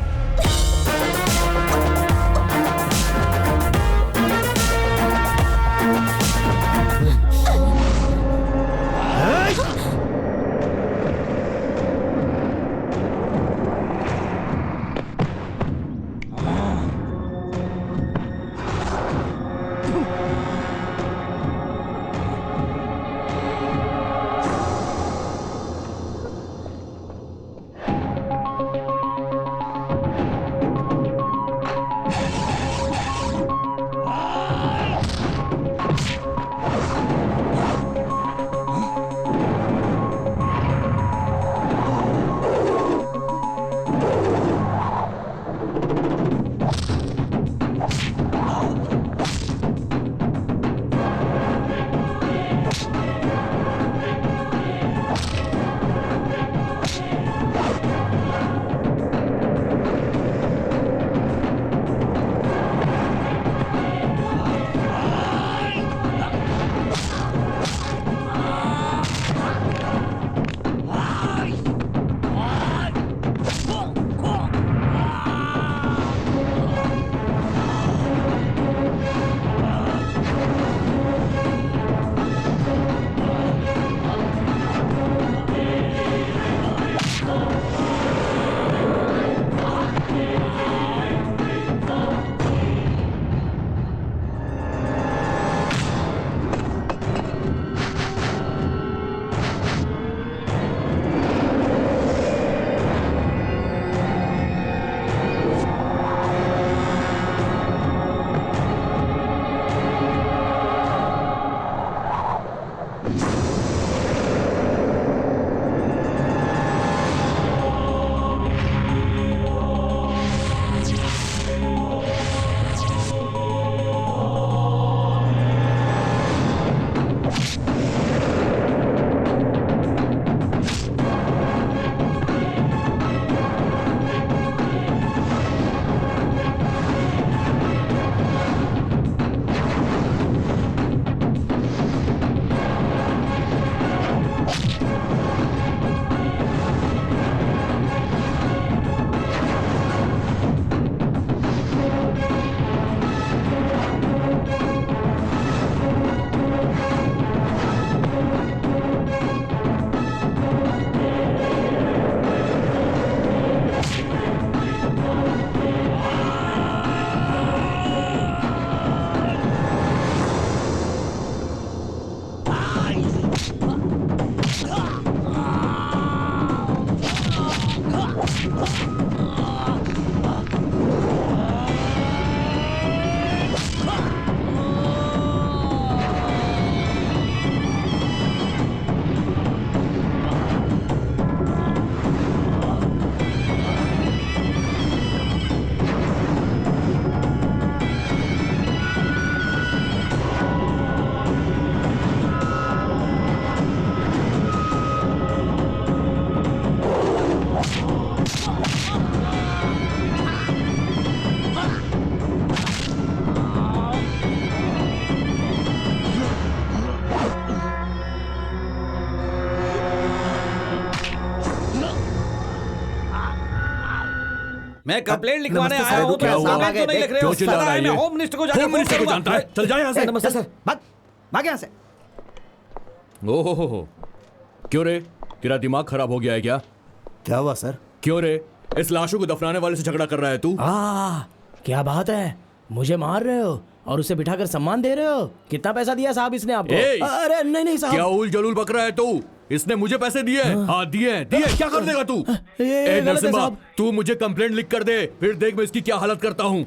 मैं कंप्लेंट लिखवाने नमस्ते आया सर, हूँ, क्या तो हुआ? कंप्लेंट तो नहीं लिख रहे हो। क्यों चिल्ला पता रहा है, है मैं ये? होम मिनिस्टर को जाके होम मिनिस्टर को फोन जानता है, करूंगा। चल जा यहाँ से। नमस्ते सर, भाग भाग यहाँ से। ओहो, क्यों रे, तेरा दिमाग खराब हो गया है क्या? क्या हुआ सर? क्यों रे, इस लाशों को दफनाने वाले से झगड़ा कर रहा है तू? क्या बात है, मुझे मार रहे हो और उसे बिठाकर सम्मान दे रहे हो? कितना पैसा दिया साहब इसने आपको? अरे नहीं नहीं साहब। क्या उल जलूल बक रहा है तू? इसने मुझे पैसे दिए? हाँ दिए, क्या कर देगा तू? ये नरसिम्हा, तू मुझे कंप्लेंट लिख कर दे, फिर देख मैं इसकी क्या हालत करता हूँ।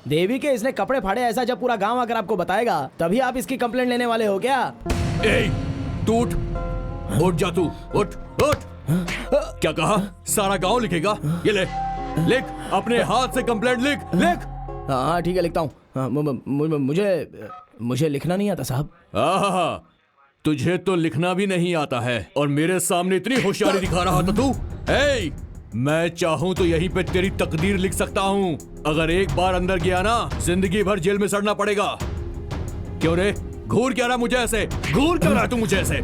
देवी के इसने कपड़े फाड़े, ऐसा जब पूरा गांव आकर आपको बताएगा तभी आप इसकी कंप्लेंट लेने वाले हो क्या? तू उठ जा, तू उठ उठ। क्या कहा? सारा गांव लिखेगा? ये ले, लिख, अपने हाथ से कंप्लेंट लिख। हाँ ठीक है, लिखता हूँ। मुझे लिखना नहीं आता साहब। तुझे तो लिखना भी नहीं आता है और मेरे सामने इतनी होशियारी दिखा रहा था तू। मैं चाहूं तो यहीं पे तेरी तकदीर लिख सकता हूं। अगर एक बार अंदर गया ना, जिंदगी भर जेल में सड़ना पड़ेगा। क्यों रे, घूर क्या रहा मुझे ऐसे? घूर क्या रहा तू मुझे ऐसे?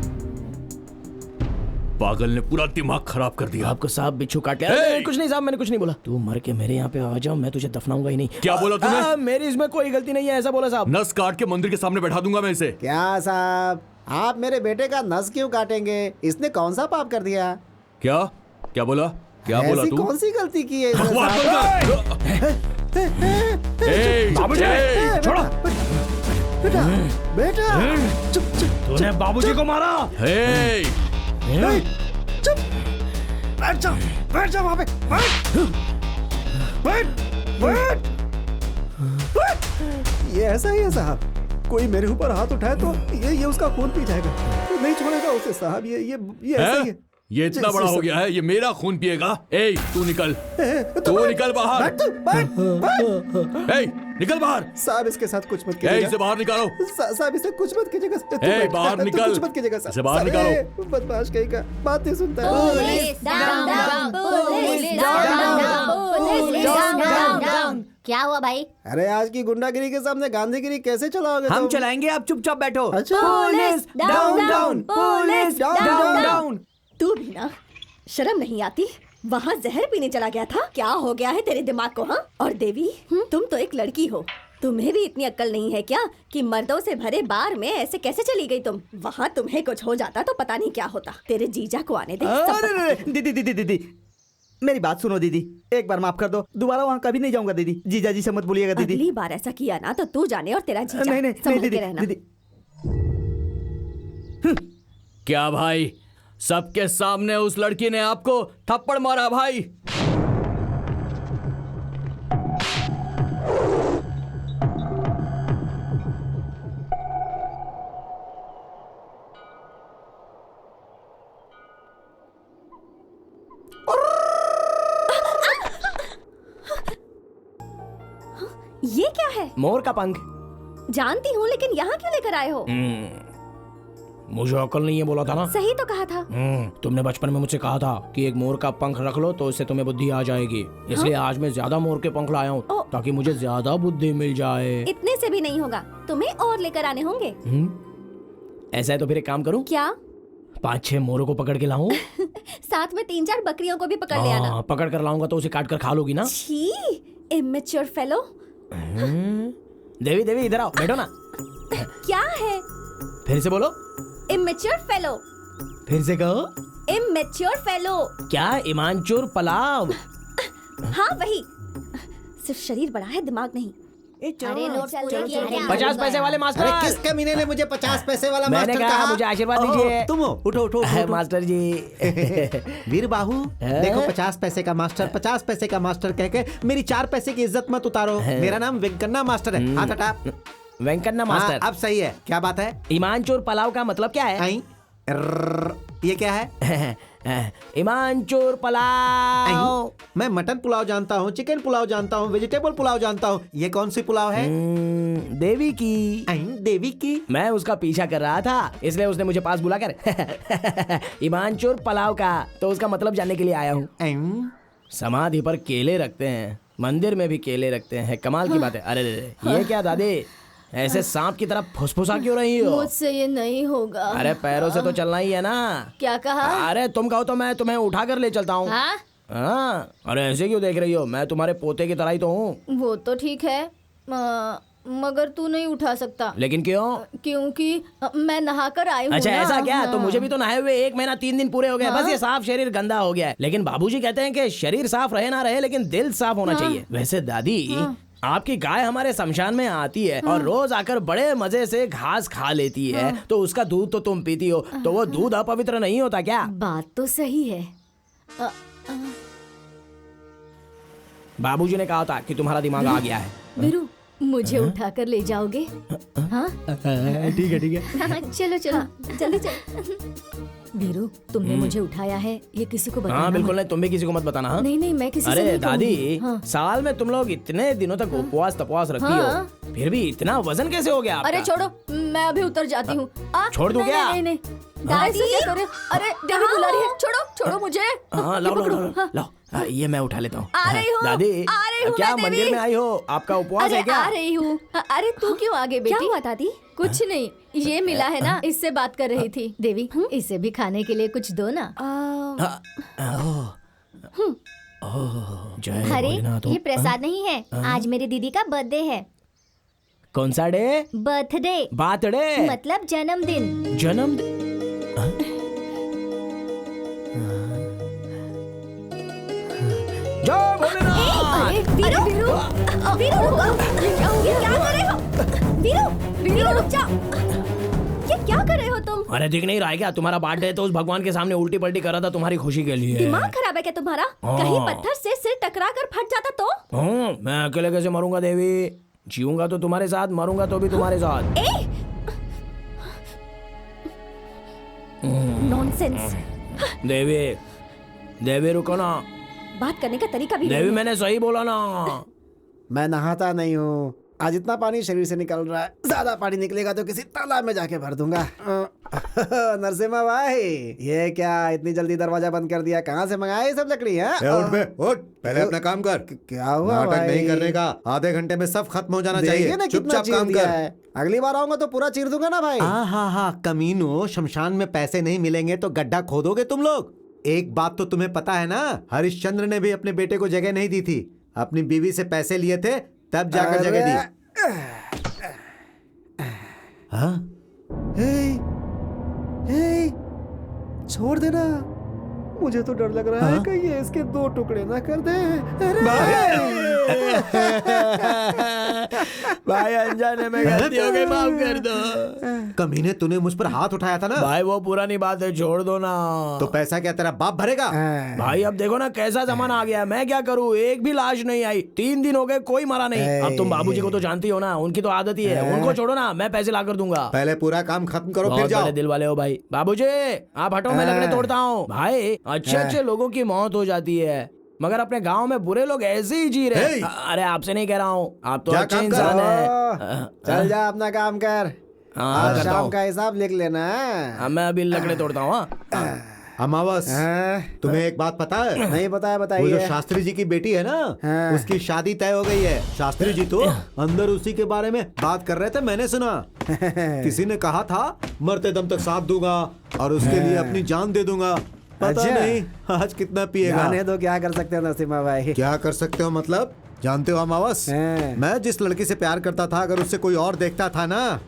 पागल ने पूरा दिमाग खराब कर दिया। आपको साहब बिच्छू काट लिया। कुछ नहीं साहब, मैंने कुछ नहीं बोला। तू मर के मेरे यहाँ पे आ जाओ, मैं तुझे दफनाऊंगा ही नहीं। क्या बोला तूने? मेरी इसमें कोई गलती नहीं है, ऐसा बोला साहब। नस काट के मंदिर के सामने बैठा दूंगा मैं इसे। क्या साहब, आप मेरे बेटे का नस क्यों काटेंगे? इसने कौन सा पाप कर दिया? क्या बोला? क्या बोला ऐसी तू? कौन सी गलती की है? छोड़ो बेटा, तूने बाबूजी को मारा? चुप, बैठ जा वहाँ पे, बैठ। ये ऐसा ही है साहब, कोई मेरे ऊपर हाथ उठाए तो ये उसका खून पी जाएगा, तो नहीं छोड़ेगा उसे साहब। ये ऐसा ही है। ये इतना बड़ा हो गया है, ये मेरा खून पिएगा? तू निकल, तू निकल बाहर। निकल बाहर। साहब इसके साथ कुछ मत कीजिएगा। इसे बाहर निकालो। साहब इसे कुछ मत कीजिएगा। बाहर निकल। कुछ मत कीजिएगा साहब। इसे बाहर निकालो। बदमाश कहीं का, बात नहीं सुनता है। क्या हुआ भाई? अरे आज की गुंडागिरी के सामने गांधीगिरी कैसे चलाओगे? हम चलाएंगे, आप चुपचाप बैठो। अच्छा, police down down, police down down. तू भी ना शर्म नहीं आती? वहाँ जहर पीने चला गया था। क्या हो गया है तेरे दिमाग को? हाँ, और देवी, तुम तो एक लड़की हो, तुम्हें भी इतनी अक्ल नहीं है क्या कि मर्दों से भरे बार में ऐसे कैसे चली गई तुम? वहाँ तुम्हें कुछ हो जाता तो पता नहीं क्या होता। तेरे जीजा को आने दे। दीदी, मेरी बात सुनो दीदी, एक बार माफ कर दो, दोबारा वहाँ कभी नहीं जाऊंगा दीदी। जीजा जी से मत बोलिएगा दीदी। अगली बार ऐसा किया ना तो तू जाने और तेरा जीजा। नहीं संभल के रहना। दीदी। क्या भाई, सबके सामने उस लड़की ने आपको थप्पड़ मारा भाई? ये क्या है? मोर का पंख। जानती हूँ, लेकिन यहाँ क्यों लेकर आए हो? मुझे अकल नहीं है, बोला था ना। सही तो कहा था। तुमने बचपन में मुझसे कहा था कि एक मोर का पंख रख लो तो इससे तुम्हें बुद्धि आ जाएगी। इसलिए आज मैं ज्यादा मोर के पंख लाया हूँ ताकि मुझे ज्यादा बुद्धि मिल जाए। इतने से भी नहीं होगा, तुम्हें और लेकर आने होंगे। ऐसा है तो फिर एक काम करूँ क्या? 5-6 मोरों को पकड़ के लाऊं? साथ में 3-4 बकरियों को भी पकड़ ले आना। पकड़ कर लाऊंगा तो उसे काट कर खा लोगी ना? छी, इमेच्योर फेलो। देवी देवी इधर आओ, बैठो ना। क्या है? फिर से बोलो। Immature fellow. फिर से कहो। Immature fellow. क्या? ईमानचोर पलाव। हाँ वही, सिर्फ शरीर बड़ा है, दिमाग नहीं। अरे नोट्स पूरे किए क्या? 50 पैसे वाले मास्टर। अरे किस कमीने ने मुझे 50 पैसे वाला मैंने मास्टर कहा कहा? मुझे आशीर्वाद दीजिए। तुम हो, उठो। मास्टर जी। वीर बाहू, देखो 50 पैसे का मास्टर, 50 पैसे का मास्टर कह के मेरी 4 पैसे की इज्जत मत उतारो। मेरा नाम वेंकन्ना मास्टर है। हाथ हटा। वेंकन्ना मास्टर। अब सही है। क्या बात है? ईमानचोर पलाव का मतलब क्या है? ये क्या है? ईमानचोर पलाव। मैं मटन पुलाव जानता हूँ, चिकन पुलाव जानता हूँ, वेजिटेबल पुलाव जानता हूँ। ये कौन सी पुलाव है? देवी की। देवी की? मैं उसका पीछा कर रहा था, इसलिए उसने मुझे पास बुलाकर ईमानचोर पलाव का तो उसका मतलब जानने के लिए आया हूँ। समाधि पर केले रखते हैं, मंदिर में भी केले रखते हैं, कमाल की बात है। अरे ये क्या दादी, ऐसे सांप की तरह फुसफुसा क्यों रही हो? मुझसे ये नहीं होगा। अरे पैरों से तो चलना ही है ना। क्या कहा? अरे तुम कहो तो मैं तुम्हें उठा कर ले चलता हूँ। हाँ? हाँ, अरे ऐसे क्यों देख रही हो? मैं तुम्हारे पोते की तरह ही तो हूँ। वो तो ठीक है, मगर तू नहीं उठा सकता। लेकिन क्यों? क्योंकि मैं नहाकर आई हूँ। अच्छा ना। ऐसा क्या? हाँ। तो मुझे भी तो नहाए हुए 1 महीना 3 दिन पूरे हो गए। बस ये साफ शरीर गंदा हो गया है। लेकिन बाबूजी कहते हैं कि शरीर साफ रहे ना रहे, लेकिन दिल साफ होना चाहिए। वैसे दादी, आपकी गाय हमारे शमशान में आती है और रोज आकर बड़े मजे से घास खा लेती है, तो उसका दूध तो तुम पीती हो, तो वो दूध अपवित्र नहीं होता क्या? बात तो सही है। बाबूजी ने कहा था कि तुम्हारा दिमाग आ गया है। वीरू, मुझे उठाकर ले जाओगे? हाँ ठीक है ठीक है। चलो चलो जल्दी चलो। वीरू, तुमने मुझे उठाया है, ये किसी को बताना हाँ बिल्कुल मत। नहीं, तुम भी किसी को मत बताना। हाँ? नहीं नहीं, मैं किसी से अरे नहीं दादी, कहूँगी। हाँ। साल में तुम लोग इतने दिनों तक उपवास तपवास रखती हो, फिर भी इतना वजन कैसे हो गया आपका? अरे छोड़ो, मैं अभी उतर जाती हूँ। छोड़ दूँ क्या? नहीं नहीं, दादी क्या कर रहे हो? अरे देवी बुला रही है, छोड़ो छोड़ो मुझे। हाँ लाओ लाओ लाओ लाओ, ये मैं उठा लेता हूँ। आ रही हूँ, दादी, आ रही हूँ क्या मैं, मंदिर देवी। में आई हो? आपका उपवास अरे है क्या? आ रही हूँ। अरे तू क्यों आगे बेटी? क्या हुआ दादी? कुछ नहीं, ये मिला है ना, इससे बात कर रही थी। देवी, इसे भी खाने के लिए कुछ दो ना। जय अरे भोलेनाथ। ये प्रसाद नहीं है, आज मेरी दीदी का बर्थडे है। कौन सा डे? बर्थडे बर्थडे मतलब जन्मदिन। जन्म जय भोलेनाथ। अरे वीरू, वीरू, वीरू रुको। ये क्या कर रहे हो? वीरू, वीरू रुक जाओ। ये क्या कर रहे हो तुम? अरे दिख नहीं रहा है क्या? तुम्हारा बर्थडे तो उस भगवान के सामने उल्टी पल्टी कर रहा था तुम्हारी खुशी के लिए। दिमाग खराब है क्या तुम्हारा? कहीं पत्थर से सिर टकरा कर फट जाता तो? मैं अकेले कैसे मरूंगा देवी? जीऊंगा तो तुम्हारे साथ, मरूंगा तो भी तुम्हारे साथ। नॉनसेंस। देवी, देवी रुको ना। बात करने का तरीका भी देवी नहीं है। मैंने सही बोला ना। मैं नहाता नहीं हूँ। आज इतना पानी शरीर से निकल रहा है, ज्यादा पानी निकलेगा तो किसी तालाब में जाके भर दूंगा। नरसिम्हा भाई, ये क्या इतनी जल्दी दरवाजा बंद कर दिया? कहाँ से मंगाया ये सब लकड़ी है? उठ बे, उठ, पहले अपना काम कर। क्या हुआ नाटक भाई? नहीं करने का, आधे घंटे में सब खत्म हो जाना देखिए चाहिए। ना कितना चुपचाप चीर काम दिया कर। है। अगली बार आऊंगा तो पूरा चीर दूंगा ना भाई। हाँ, कमीनो, शमशान में पैसे नहीं मिलेंगे तो गड्ढा खोदोगे तुम लोग। एक बात तो तुम्हें पता है ना, हरिश्चंद्र ने भी अपने बेटे को जगह नहीं दी थी। अपनी बीवी से पैसे लिए थे तब जाकर जगह दी। हाँ? छोड़ देना, मुझे तो डर लग रहा है कहीं ये इसके 2 टुकड़े ना कर दे। भाई अनजाने में गलती हो गई, माफ कर दो। कमीने, तूने मुझ पर हाथ उठाया था ना। भाई वो पुरानी बात है, छोड़ दो ना। तो पैसा क्या तेरा बाप भरेगा? भाई अब देखो ना कैसा जमाना आ गया, मैं क्या करूँ? एक भी लाश नहीं आई, 3 दिन हो गए, कोई मरा नहीं। अब तुम बाबूजी को तो जानती हो ना, उनकी तो आदत ही है। उनको छोड़ो ना, मैं पैसे ला कर दूंगा। पहले पूरा काम खत्म करो फिर बहुत जाओ। बड़े दिल वाले हो भाई। बाबूजी आप हटो, मैं लकड़े तोड़ता हूँ। भाई अच्छे अच्छे लोगों की मौत हो जाती है, मगर अपने गांव में बुरे लोग ऐसे ही जी रहे। अरे आपसे नहीं कह रहा हूँ, आप तो अच्छे इंसान है। चल जा अपना काम कर। आज शाम का हिसाब लिख लेना। मैं अभी लकड़े तोड़ता हूँ। अमावस, तुम्हें एक बात पता है? नहीं पता है, बताइए। वो जो शास्त्री जी की बेटी है ना, उसकी शादी तय हो गई है। शास्त्री जी तो अंदर उसी के बारे में बात कर रहे थे, मैंने सुना। किसी ने कहा था मरते दम तक साथ दूंगा और उसके लिए अपनी जान दे दूंगा। पता नहीं आज कितना पिएगा। जाने दो, क्या कर सकते हो नरसिम्हा भाई? क्या कर सकते हो मतलब? जानते हो अमावस, मैं जिस लड़की से प्यार करता था, अगर उससे कोई और देखता था ना,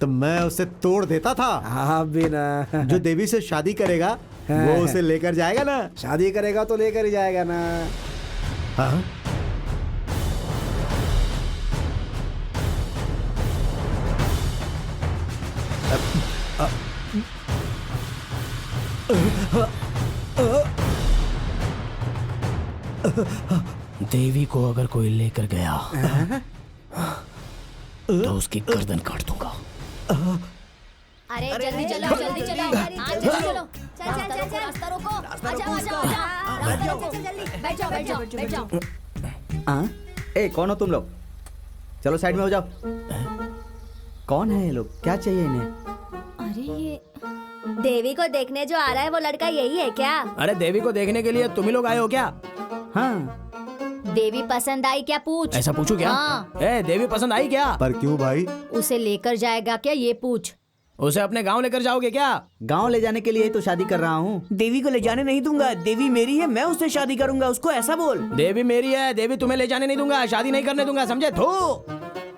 तो मैं उसे तोड़ देता था। आप भी ना। जो देवी से शादी करेगा वो उसे लेकर जाएगा ना। शादी करेगा तो लेकर ही जाएगा ना। हाँ? देवी को अगर कोई लेकर गया तो उसकी गर्दन काट दूंगा। अरे जल्दी चलो, जल्दी चलो, जल्दी चलो, चल चल चल चल, रास्ता रोको, आजा आजा आजा, रास्ता रोको, जल्दी बैठ जाओ, बैठ जाओ, बैठ जाओ। ए कौन हो तुम लोग? चलो साइड में हो जाओ। कौन है ये लोग? क्या चाहिए इन्हें? अरे ये देवी को देखने जो आ रहा है वो लड़का यही है क्या? अरे देवी को देखने के लिए तुम ही लोग आए हो क्या? हाँ। देवी पसंद आई क्या पूछ? ऐसा पूछू क्या? हाँ। ए देवी पसंद आई क्या? पर क्यों भाई? उसे लेकर जाएगा क्या ये पूछ। उसे अपने गांव लेकर जाओगे क्या? गांव ले जाने के लिए ही तो शादी कर रहा हूँ। देवी को ले जाने नहीं दूंगा। देवी मेरी है, मैं उससे शादी करूंगा। उसको ऐसा बोल। देवी मेरी है, देवी तुम्हें ले जाने नहीं दूंगा, शादी नहीं करने दूंगा, समझे? थू।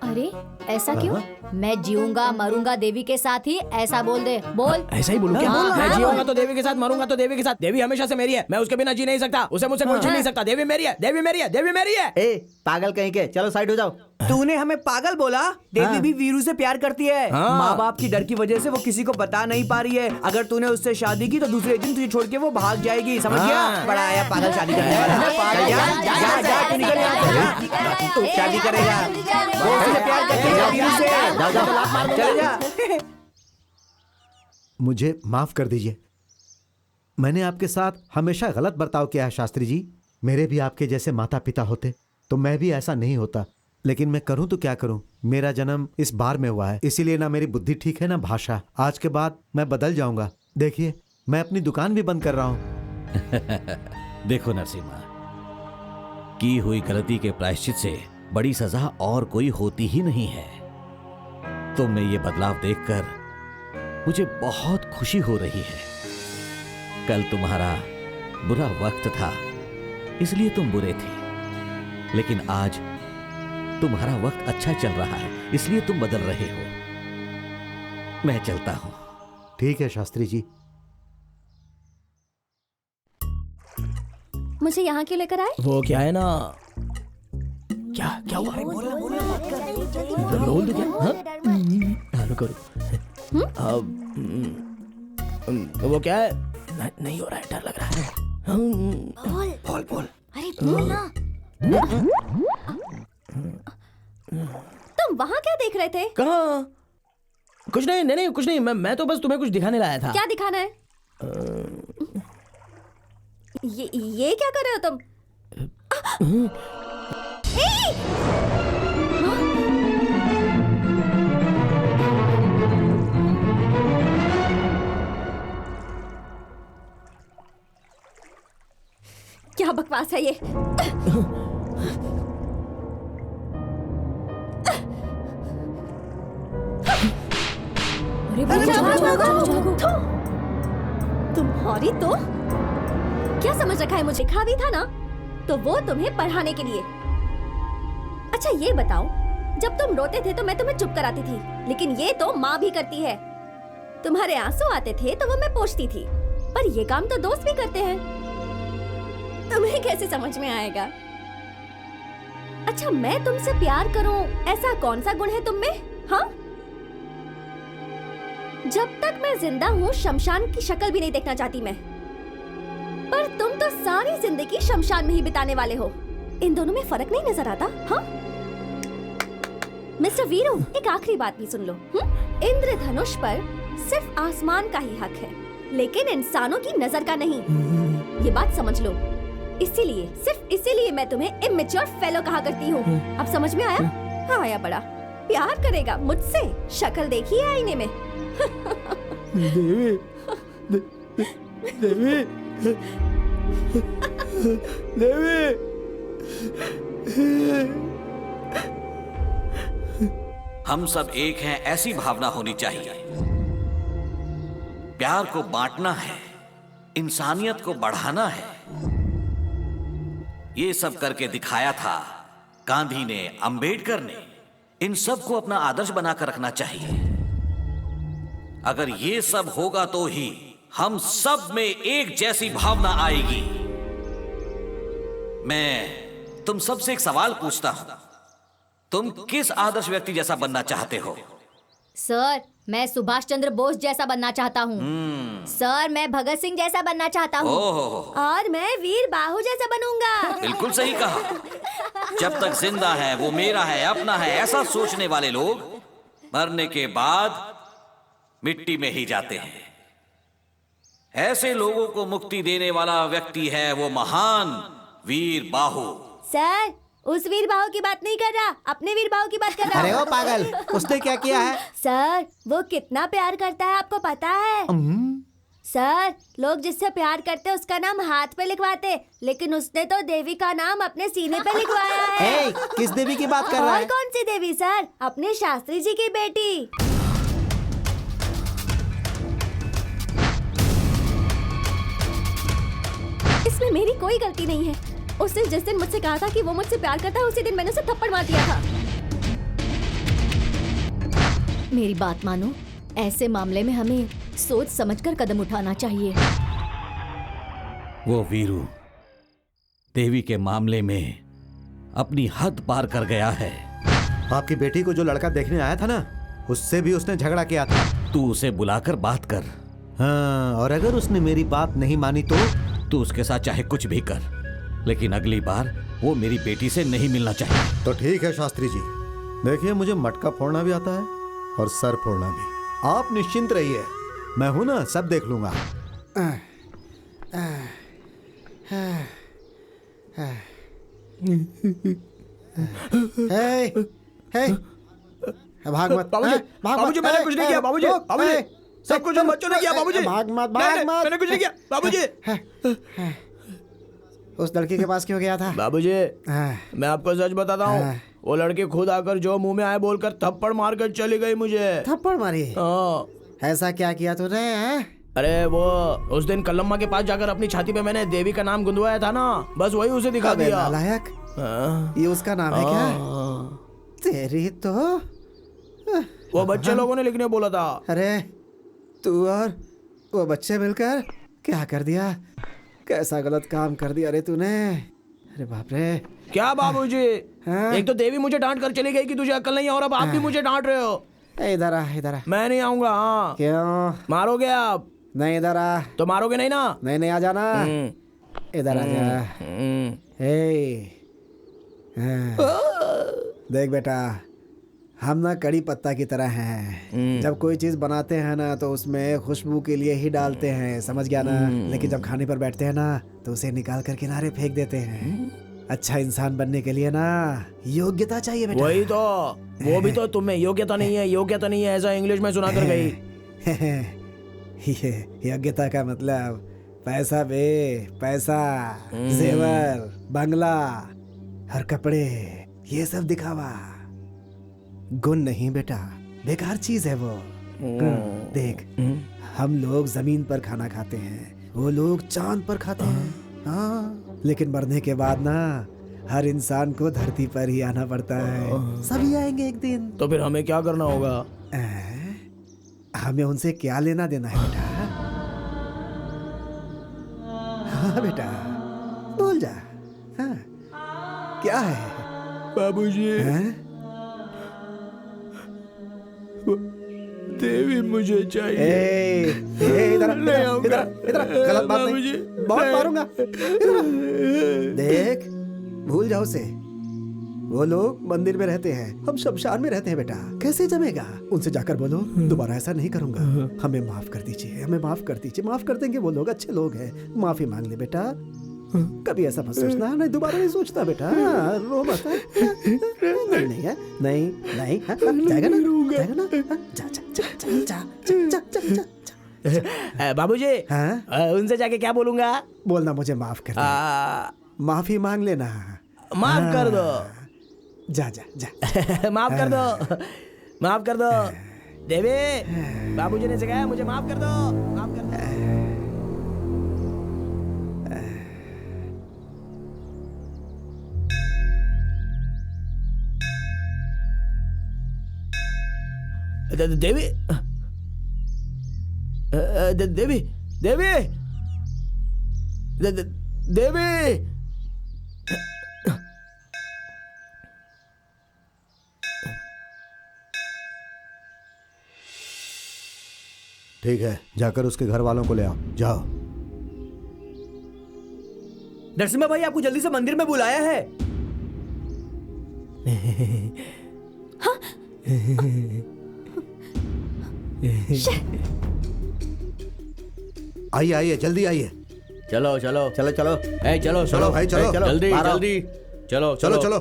अरे ऐसा क्यों? मैं जीऊंगा मरूंगा देवी के साथ ही, ऐसा बोल दे। बोल। ऐसा ही बोलूं क्या? हाँ, मैं हाँ, जीऊंगा बोल। तो देवी के साथ, मरूंगा तो देवी के साथ। देवी हमेशा से मेरी है, मैं उसके बिना जी नहीं सकता। उसे मुझसे कोई छीन नहीं सकता। देवी मेरी है, देवी मेरी है, देवी मेरी है। ए पागल कहीं के, चलो साइड हो जाओ। तूने हमें पागल बोला? देवी भी वीरू से प्यार करती है। हाँ। माँ बाप की डर की वजह से वो किसी को बता नहीं पा रही है। अगर तूने उससे शादी की तो दूसरे दिन तुझे छोड़ के वो भाग जाएगी, समझ गया? हाँ। बड़ा आया पागल शादी करने वाला। जा जा तू निकल यहाँ से, जा। तू शादी करेगा, वो उससे प्यार करती है वीरू से। चले जा। मुझे माफ कर दीजिए, मैंने आपके साथ हमेशा गलत बर्ताव किया है शास्त्री जी। मेरे भी आपके जैसे माता पिता होते तो मैं भी ऐसा नहीं होता, लेकिन मैं करूं तो क्या करूं। मेरा जन्म इस बार में हुआ है, इसीलिए ना मेरी बुद्धि ठीक है ना भाषा। आज के बाद मैं बदल जाऊंगा। देखिए मैं अपनी दुकान भी बंद कर रहा हूं। देखो नरसिम्हा, की हुई गलती के प्रायश्चित से बड़ी सजा और कोई होती ही नहीं है। तुम में ये बदलाव देखकर मुझे बहुत खुशी हो रही है। कल तुम्हारा बुरा वक्त था, इसलिए तुम बुरे थे, लेकिन आज तुम्हारा वक्त अच्छा चल रहा है, इसलिए तुम बदल रहे हो। मैं चलता हूं। ठीक है शास्त्री जी। मुझे यहाँ क्यों लेकर आए? वो क्या है ना, क्या क्या हुआ? बोल दो क्या? हाँ रुको रुको। वो क्या है? नहीं हो रहा है, डर लग रहा है। बोल बोल। अरे बोल ना। तुम वहाँ क्या देख रहे थे? कहाँ? कुछ नहीं, नहीं कुछ नहीं। मैं तो बस तुम्हें कुछ दिखाने लाया था। क्या दिखाना है? ये क्या कर रहे हो तुम? क्या बकवास है ये? तुम्हारी तो क्या समझ रखा है मुझे? खा भी था ना, तो वो तुम्हें पढ़ाने के लिए। अच्छा ये बताओ, जब तुम रोते थे तो मैं तुम्हें चुप कराती थी, लेकिन ये तो माँ भी करती है। तुम्हारे आंसू आते थे तो वो मैं पोंछती थी, पर ये काम तो दोस्त भी करते हैं। तुम्हें कैसे समझ में आएगा? अच्छा मैं तुमसे प्यार करूं, ऐसा कौन सा गुण है तुम में? हाँ, जब तक मैं जिंदा हूँ शमशान की शक्ल भी नहीं देखना चाहती मैं, पर तुम तो सारी जिंदगी शमशान में ही बिताने वाले हो। इन दोनों में फर्क नहीं नजर आता? हाँ मिस्टर वीरू, एक आखिरी बात भी सुन लो। इंद्रधनुष पर सिर्फ आसमान का ही हक है, लेकिन इंसानों की नजर का नहीं। ये बात समझ लो। इसीलिए, सिर्फ इसीलिए मैं तुम्हें इमेच्योर फेलो कहा करती हूँ। अब समझ में आया? हाँ आया। बड़ा प्यार करेगा मुझसे? शक्ल देखी है आईने में? देवी, देवी, देवी। हम सब एक हैं, ऐसी भावना होनी चाहिए। प्यार को बांटना है, इंसानियत को बढ़ाना है। ये सब करके दिखाया था गांधी ने, अंबेडकर ने। इन सब को अपना आदर्श बनाकर रखना चाहिए। अगर ये सब होगा तो ही हम सब में एक जैसी भावना आएगी। मैं तुम सबसे एक सवाल पूछता हूं, तुम किस आदर्श व्यक्ति जैसा बनना चाहते हो? सर मैं सुभाष चंद्र बोस जैसा बनना चाहता हूँ। सर मैं भगत सिंह जैसा बनना चाहता हूँ। और मैं वीर बाहु जैसा बनूंगा। बिल्कुल सही कहा। जब तक जिंदा है वो मेरा है, अपना है, ऐसा सोचने वाले लोग मरने के बाद मिट्टी में ही जाते हैं। ऐसे लोगों को मुक्ति देने वाला व्यक्ति है वो महान वीर बाहु। सर उस वीर बाहु की बात नहीं कर रहा, अपने वीर बाहु की बात कर रहा। अरे वो पागल, उसने क्या किया है? सर वो कितना प्यार करता है आपको पता है? सर लोग जिससे प्यार करते उसका नाम हाथ पे लिखवाते, लेकिन उसने तो देवी का नाम अपने सीने पे लिखवाया है। किस देवी की बात कर रहा है? और कौन सी देवी सर? अपने शास्त्री जी की बेटी। कोई गलती नहीं है। उसने जिस दिन मुझसे कहा था कि वो मुझसे प्यार करता है, उसी दिन मैंने उसे थप्पड़ मार दिया था। मेरी बात मानो, ऐसे मामले में हमें सोच समझकर कदम उठाना चाहिए। वो वीरू देवी के मामले में अपनी हद पार कर गया है। आपकी बेटी को जो लड़का देखने आया था ना, उससे भी उसने झगड़ा किया था। तू उसे बुलाकर बात कर। हाँ, और अगर उसने मेरी बात नहीं मानी तो तू उसके साथ चाहे कुछ भी कर, लेकिन अगली बार वो मेरी बेटी से नहीं मिलना चाहिए। तो ठीक है शास्त्री जी, देखिए मुझे मटका फोड़ना भी आता है और सर फोड़ना भी। आप निश्चिंत रहिए, मैं हूं ना, सब देख लूंगा। भाग मत बाबूजी, मैंने कुछ नहीं किया बाबूजी। बाबूजी, सब कुछ उन बच्चों ने किया बाबूजी। भाग मत मैंने कुछ नहीं किया बाबूजी। उस लड़की के पास क्यों गया था? बाबूजी, मैं आपको सच बताता हूँ, वो लड़की खुद आकर जो मुंह में आए बोलकर थप्पड़ मारकर चली गई मुझे। थप्पड़ मारी? ऐसा क्या किया तूने? अरे वो उस दिन कलम्मा के पास जाकर अपनी छाती पे मैंने देवी का नाम गुंदवाया था ना, बस वही उसे दिखा दिया। नालायक, ये उसका नाम है क्या? तेरी तो वो बच्चे लोगों ने लिखने बोला था। अरे तू और वो बच्चे मिलकर क्या कर दिया? कैसा गलत काम कर दिया रे तूने? अरे बाप रे। क्या बाबूजी, एक तो देवी मुझे डांट कर चली गई कि तुझे अक्ल नहीं है, और अब आप भी मुझे डांट रहे हो। इधर आ, इधर आ। मैं नहीं आऊंगा। हाँ। क्यों? मारोगे आप? नहीं, इधर आ। तो मारोगे नहीं ना? नहीं, आ जाना। इधर आ जा। देख बेटा, हम ना कड़ी पत्ता की तरह हैं। जब कोई चीज बनाते हैं ना तो उसमें खुशबू के लिए ही डालते हैं, समझ गया ना? लेकिन जब खाने पर बैठते हैं ना तो उसे निकाल कर किनारे फेंक देते हैं। अच्छा इंसान बनने के लिए ना योग्यता चाहिए बेटा। वही तो, वो भी तो तुम्हें योग्यता नहीं है, योग्यता नहीं है, ऐसा इंग्लिश में सुना कर गई। ये योग्यता का मतलब पैसा बे, पैसा, जेवर, बंगला और कपड़े, ये सब दिखावा। गुण नहीं बेटा, बेकार चीज है वो। देख, हम लोग जमीन पर खाना खाते हैं, वो लोग चांद पर खाते हैं। हाँ, लेकिन मरने के बाद ना हर इंसान को धरती पर ही आना पड़ता है। सभी आएंगे एक दिन। तो फिर हमें क्या करना होगा? हमें उनसे क्या लेना देना है बेटा? हाँ बेटा, बोल जा। हाँ, क्या है बाबूजी? देवी मुझे चाहिए। इधर गलत बात नहीं, बहुत मारूंगा। देख, भूल जाओ उसे। वो लोग मंदिर में रहते हैं, हम शमशान में रहते हैं बेटा। कैसे जमेगा? उनसे जाकर बोलो दोबारा ऐसा नहीं करूंगा, हमें माफ कर दीजिए, हमें माफ कर दीजिए। माफ कर देंगे, वो लोग अच्छे लोग हैं। माफी मांग ले बेटा, कभी ऐसा मत सोचना। नहीं, दोबारा नहीं सोचना बेटा। रो मत। नहीं है, नहीं नहीं, जाएगा ना, जाएगा ना। जा जा जा जा जा जा। बाबूजी, उनसे जाके क्या बोलूंगा? बोलना मुझे माफ कर दे, माफी मांग लेना। माफ कर दो। जा जा जा। माफ कर दो, माफ कर दो। देवी, बाबूजी ने सिखाया, मुझे माफ कर दो, माफ कर दो। देवी, देवी, देवी, देवी। ठीक है, जाकर उसके घर वालों को ले आओ, जाओ। नरसिम्हा भाई आपको जल्दी से मंदिर में बुलाया है। आइए आइए, जल्दी आइए। चलो चलो चलो चलो, चलो चलो भाई, चलो जल्दी जल्दी, चलो चलो चलो।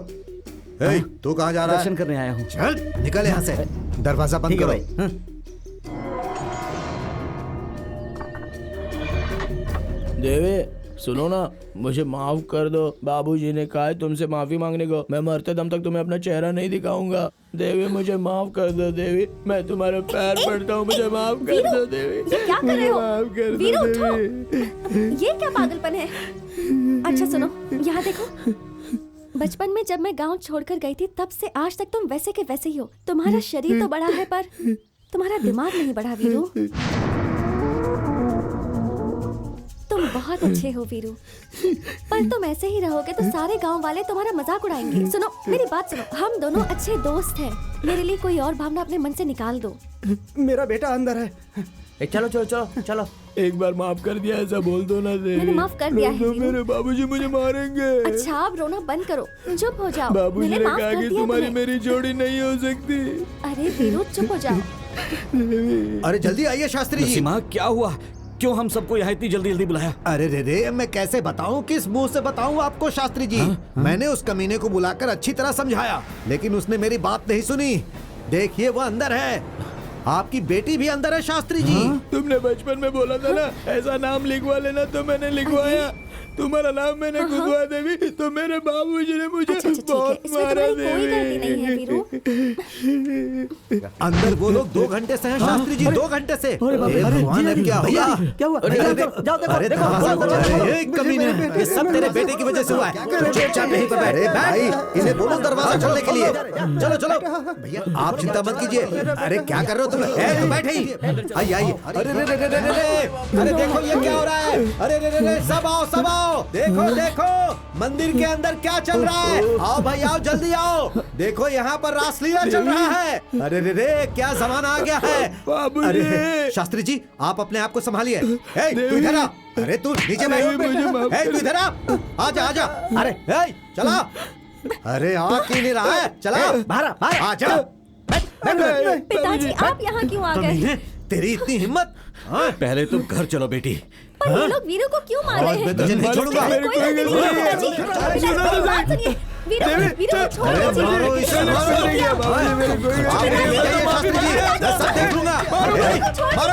तू कहाँ जा रहा है? दर्शन करने आया हूँ। चल निकल यहाँ से, दरवाजा बंद करो। देवी, सुनो ना, मुझे माफ कर दो। बाबूजी ने कहा है तुमसे माफी मांगने को। मैं मरते दम तक तुम्हें अपना चेहरा नहीं दिखाऊंगा। देवी मुझे माफ कर दो। देवी मैं तुम्हारे पैर पड़ता हूँ, मुझे माफ कर दो देवी। ये क्या कर रहे हो? माफ कर दो वीरू, उठो। देवी। ये क्या पागलपन है? अच्छा सुनो, यहाँ देखो। बचपन में जब मैं गांव छोड़कर गई थी तब से आज तक तुम वैसे के वैसे ही हो। तुम्हारा शरीर तो बड़ा है पर तुम्हारा दिमाग नहीं बढ़ा वीरू। तुम बहुत अच्छे हो वीरू, पर तुम ऐसे ही रहोगे तो सारे गांव वाले तुम्हारा मजाक उड़ाएंगे। सुनो मेरी बात सुनो, हम दोनों अच्छे दोस्त हैं। मेरे लिए कोई और भावना अपने मन से निकाल दो। मेरा बेटा अंदर है। चलो चलो चलो चलो। एक बार माफ कर दिया, ऐसा बोल दो ना देवी। मैंने माफ कर दिया है वीरू। मेरे बाबूजी मुझे मारेंगे। अच्छा आप रोना बंद करो, चुप हो जाओ। बाबूजी मैंने ने माफ कहा कर कि दिया तुम्हारी तुम्हें। मेरी जोड़ी नहीं हो सकती। अरे वीरू चुप हो जाओ। अरे जल्दी आइए शास्त्री जी। नरसिम्हा क्या हुआ? क्यों हम सबको यहाँ इतनी जल्दी जल्दी बुलाया? अरे रे मैं कैसे बताऊं, किस मुंह से बताऊं आपको शास्त्री जी। मैंने उस कमीने को बुलाकर अच्छी तरह समझाया, लेकिन उसने मेरी बात नहीं सुनी। देखिए वो अंदर है, आपकी बेटी भी अंदर है शास्त्री जी। तुमने बचपन में बोला था ना ऐसा नाम लिखवा लेना, तो मैंने लिखवाया। तुम्हारा नाम मैंने खुदवा देवी, तो मेरे बाबूजी ने मुझे बहुत मारा देवी। अंदर वो लोग 2 घंटे से हैं शास्त्री जी, 2 घंटे से। भगवान अब क्या हुआ? क्या हुआ? अरे कमीने, ये सब तेरे बेटे की वजह से हुआ है। चुपचाप यहीं पर बैठ। भाई इन्हें बोलो दरवाजा खोलने के लिए। चलो चलो भैया, आप चिंता मत कीजिए। अरे क्या कर रहे हो तुम? बैठे ही। आइए आइए। अरे देखो ये क्या हो रहा है। अरे सब आओ सब आओ। देखो देखो मंदिर के अंदर क्या चल रहा है। आओ भाई आओ, जल्दी आओ। देखो यहाँ पर रासलीला चल रहा है। अरे रे क्या जमाना आ गया है। अरे शास्त्री जी आप अपने आप को संभालिए। तू इधर आ। अरे तू नीचे बैठ। तू इधर आ। आजा आजा। अरे चला। अरे आ क्यों नहीं रहा है? चला बाहर आजा। पिताजी आप यहाँ क्यों आ गए? तेरी इतनी हिम्मत। पहले तुम घर चलो बेटी। पर ये लोग वीरू को क्यों मार रहे हैं? मैं तुझे नहीं छोड़ूंगा। कोई गलती नहीं है पिताजी। पिताजी बात सुनिए। वीरू को छोड़ दीजिए। मारो इसे, मारो। सब देख लूंगा। मारो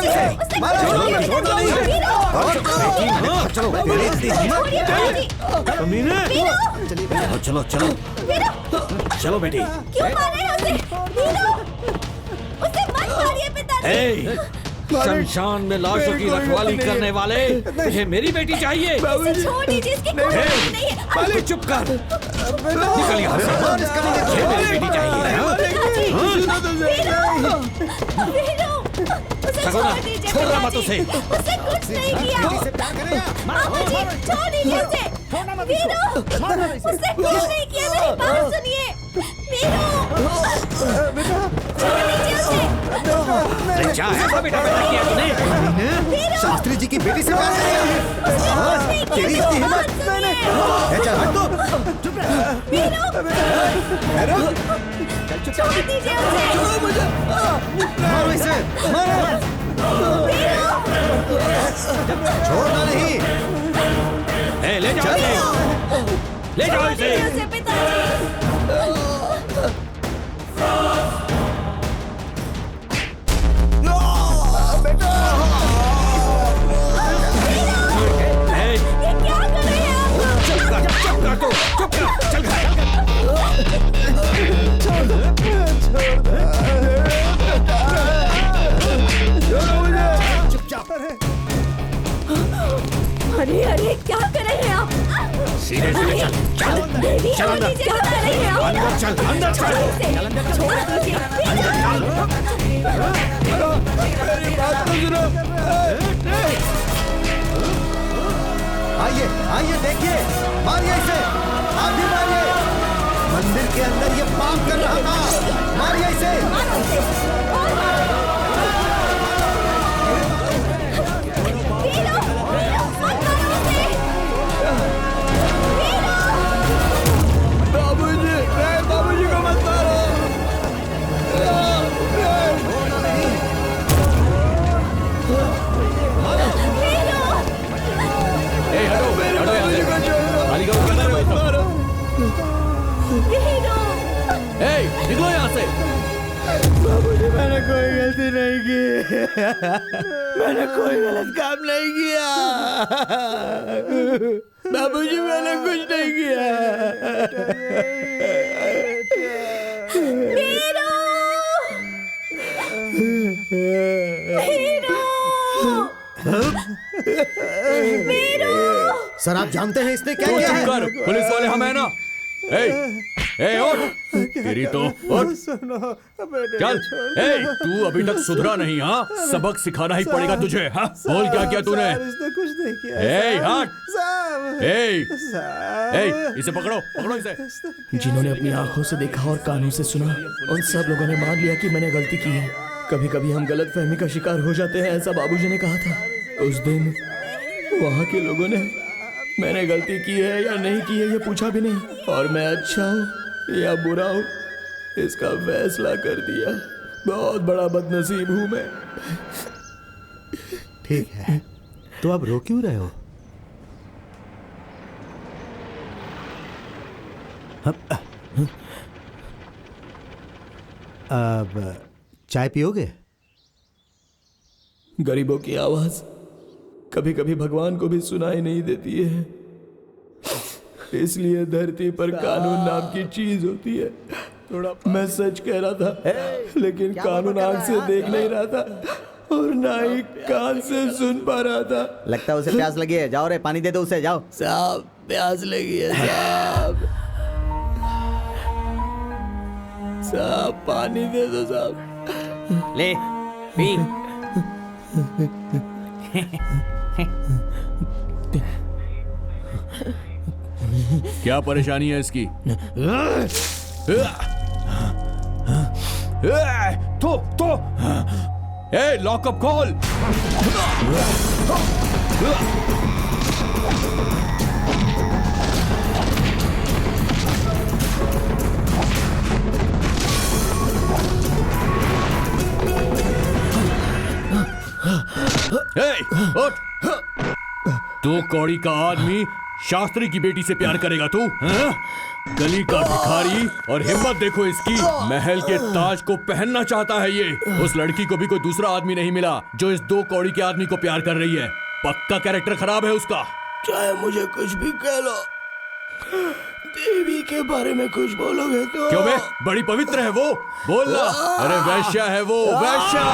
इसे, मारो। छोड़ो नहीं। चलो तेरी इतनी हिम्मत। कमीने। चलो चलो चलो बेटी। क्यों मार रहे हैं उसे? वीरू उसे मत मारिए पिताजी। शमशान में लाशों की रखवाली करने वाले, तुझे मेरी बेटी चाहिए? इसे छोड़ दीजिए, इसकी कोई गलती नहीं है। पाले चुप कर। निकल यहाँ से। मुझे मेरी बेटी चाहिए। छोड़ना मत उसे। उसने कुछ नहीं किया। मामा जी छोड़ दीजिए उसे। वीरू उसने कुछ नहीं किया, मेरी बात सुनिए। वीरू छोड़ दीजिए उसे। क्या है बेटा किया तूने? शास्त्री जी की बेटी से प्यार करेगा? तेरी इतनी हिम्मत। चल हट तू। छोड़ दीजिए उसे। छोड़ो मुझे। मारो इसे, मारो। छोड़ना नहीं। ले जाओ इसे। ले जाओ इसे। पिताजी अरे अरे क्या कर रहे हैं आप? सीधे सीधे चल चल अंदर। क्या कर रहे हैं आप? अंदर चल, अंदर चल। छोड़ दीजिए। मेरी बात तो सुनो। आइए आइए देखिए, मारिए इसे। आप भी मारिए। मंदिर के अंदर ये पाप कर रहा था। मारिए इसे। बाबूजी को मत मारो। निकलो यहाँ से। बाबूजी मैंने कोई गलती नहीं की। मैंने कोई गलत काम नहीं किया। बाबूजी मैंने कुछ नहीं किया। सर आप जानते हैं इसने क्या तू किया चुप है? कर, पुलिस वाले हम हैं ना। ए उठ, तेरी तो उठ, चल। तू अभी तक सुधरा नहीं, हाँ? सबक सिखाना ही पड़ेगा तुझे, हाँ? बोल क्या किया तूने? इसने कुछ नहीं किया। हट। साहब। इसे पकड़ो, पकड़ो इसे। जिन्होंने अपनी आंखों से देखा और कानों से सुना, उन सब लोगों ने मान लिया कि मैंने गलती की है। कभी कभी हम गलत फहमी का शिकार हो जाते हैं, ऐसा बाबूजी ने कहा था। उस दिन वहाँ के लोगों ने मैंने गलती की है या नहीं की है ये पूछा भी नहीं, और मैं अच्छा हूँ या बुरा हूँ इसका फैसला कर दिया। बहुत बड़ा बदनसीब हूँ मैं। ठीक है, तो अब रो क्यों रहे हो? अब चाय पियोगे? गरीबों की आवाज कभी कभी भगवान को भी सुनाई नहीं देती है, इसलिए धरती पर कानून नाम की चीज होती है। थोड़ा मैं सच कह रहा था, लेकिन कानून आंख से देख नहीं रहा था और ना ही कान से सुन पा रहा था। लगता है उसे प्यास लगी है। जाओ रे, पानी दे दो उसे, जाओ। साहब प्यास लगी है साहब। साहब पानी दे दो साहब। ले पी। क्या परेशानी है इसकी? तो लॉकअप कॉल। उठ। तू कौड़ी का आदमी शास्त्री की बेटी से प्यार करेगा तू, हाँ? गली का भिखारी, और हिम्मत देखो इसकी, महल के ताज को पहनना चाहता है ये। उस लड़की को भी कोई दूसरा आदमी नहीं मिला जो इस 2 कौड़ी के आदमी को प्यार कर रही है। पक्का कैरेक्टर खराब है उसका। चाहे मुझे कुछ भी कह लो, देवी के बारे में कुछ बोलोगे तो। क्यों बे? बड़ी पवित्र है वो, बोलना। अरे वैश्या है वो, वैश्या।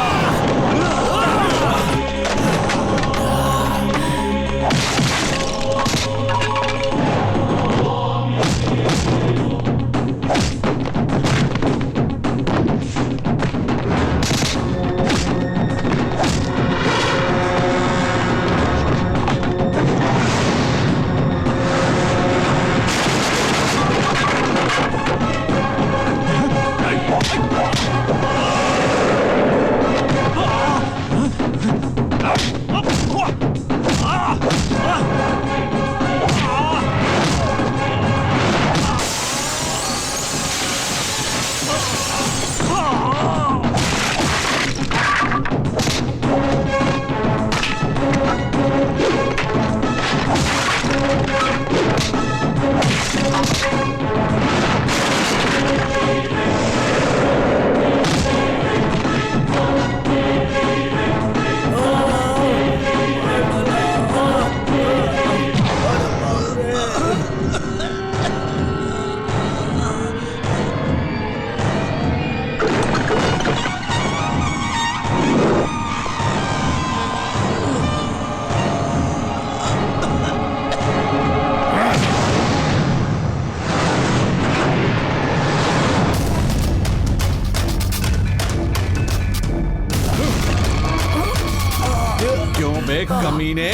कमीने,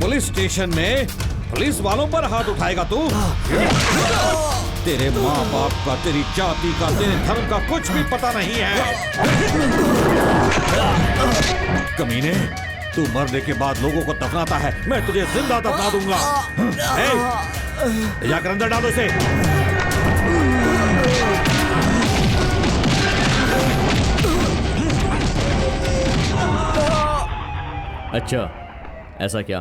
पुलिस स्टेशन में पुलिस वालों पर हाथ उठाएगा तू? तेरे माँ बाप का, तेरी जाति का, तेरे धर्म का कुछ भी पता नहीं है। कमीने, तू मरने के बाद लोगों को दफनाता है, मैं तुझे जिंदा दफना दूंगा। जाकर अंदर डालो इसे। अच्छा, ऐसा क्या?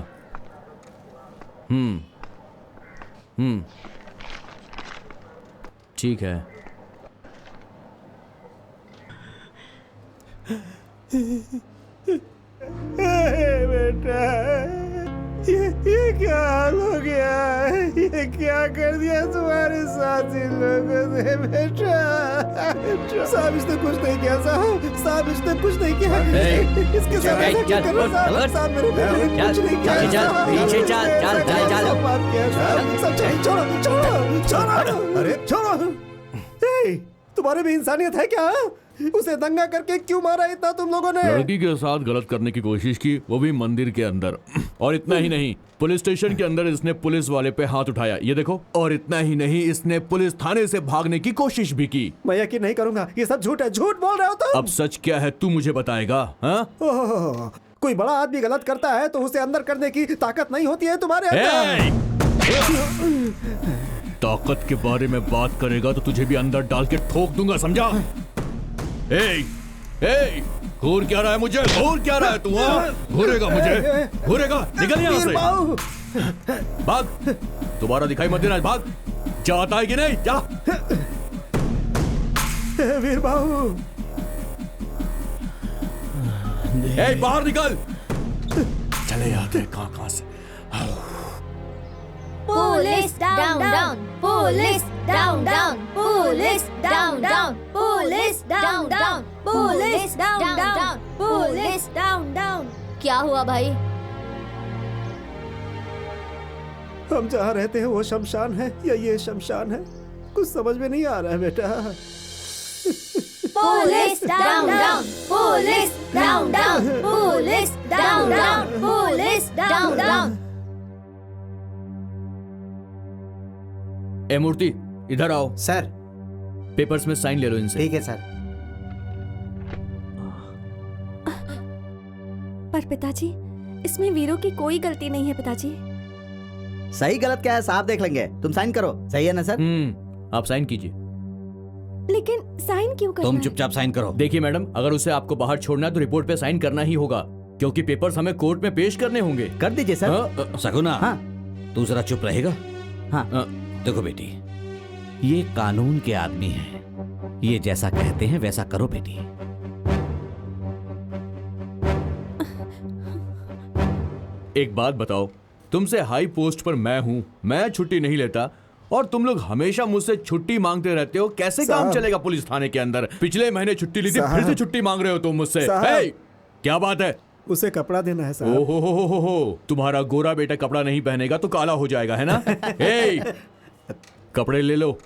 ठीक है। बेटा, ये क्या हाल हो गया है? ये क्या कर दिया तुम्हारे साथ इन लोगों ने बेटा? साहब इसने कुछ नहीं किया, साहब इसने कुछ नहीं किया। इसके साथ ऐसा क्यों कर रहे हो साहब? मेरे बेटे ने कुछ नहीं किया। पीछे चल। अरे छोड़ो, तुम्हारे भी इंसानियत है क्या? उसे दंगा करके क्यों मारा इतना तुम लोगों ने? लड़की के साथ गलत करने की कोशिश की, वो भी मंदिर के अंदर। और इतना ही नहीं, पुलिस स्टेशन के अंदर इसने पुलिस वाले पे हाथ उठाया, ये देखो। और इतना ही नहीं, इसने पुलिस थाने से भागने की कोशिश भी की। मैं यकीन नहीं करूंगा, ये सब झूठ है। झूठ बोल रहे हो तुम। अब सच क्या है तू मुझे बताएगा? हाँ, कोई बड़ा आदमी गलत करता है तो उसे अंदर करने की ताकत नहीं होती है तुम्हारे अंदर। ताकत के बारे में बात करेगा तो तुझे भी अंदर डाल के ठोक दूंगा, समझा? घूर क्या रहा है मुझे? घूर क्या रहा है तू? घूरेगा मुझे? घूरेगा? निकल यहाँ से, भाग। दोबारा दिखाई मत देना, भाग। जाता है कि नहीं? जा। वीर बाबू, बाहर निकल। चले आते कहाँ से? Police down down, police down down, police down down, police down down, police down down, police down down. क्या हुआ भाई? हम जहाँ रहते हैं वो शमशान है या ये शमशान है? कुछ समझ में नहीं आ रहा है बेटा। Police down down, police down down, police down down, police down down. ए मूर्ति, इधर आओ। सर, पेपर्स में साइन ले लो इनसे। ठीक है सर। पर पिताजी, इसमें वीरू की कोई गलती नहीं है पिताजी। सही गलत क्या है साहब देख लेंगे, तुम साइन करो। सही है ना सर? आप साइन कीजिए। लेकिन साइन क्यों करना तुम है? चुपचाप साइन करो। देखिए मैडम, अगर उसे आपको बाहर छोड़ना है तो रिपोर्ट पे साइन करना ही होगा, क्योंकि पेपर्स हमें कोर्ट में पेश करने होंगे। कर दीजिए सर। सगुना, हाँ। तू जरा चुप रहेगा? हाँ। देखो बेटी, ये कानून के आदमी हैं, ये जैसा कहते हैं वैसा करो बेटी। एक बात बताओ, तुमसे हाई पोस्ट पर मैं हूं, मैं छुट्टी नहीं लेता और तुम लोग हमेशा मुझसे छुट्टी मांगते रहते हो। कैसे काम चलेगा पुलिस थाने के अंदर? पिछले महीने छुट्टी ली थी, फिर से छुट्टी मांग रहे हो तुम मुझसे। क्या बात है? उसे कपड़ा देना है साहब। ओहो, तुम्हारा गोरा बेटा कपड़ा नहीं पहनेगा तो काला हो जाएगा, है ना? कपड़े ले लो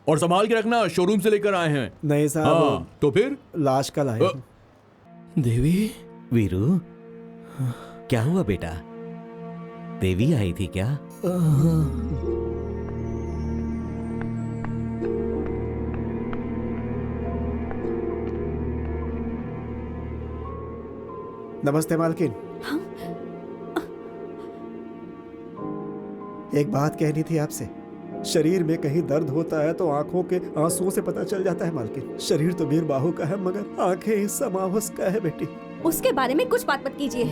और संभाल के रखना, शोरूम से लेकर आए हैं। नहीं साहब। हाँ, तो फिर लाश का लाए। देवी। वीरू, क्या हुआ बेटा? देवी आई थी क्या? नमस्ते मालकिन। एक बात कहनी थी आपसे। शरीर में कहीं दर्द होता है तो आंखों के आंसुओं से पता चल जाता है मालकिन। शरीर तो वीर बाहु का है मगर आंखें इस समावस का है बेटी। उसके बारे में कुछ बात मत कीजिए।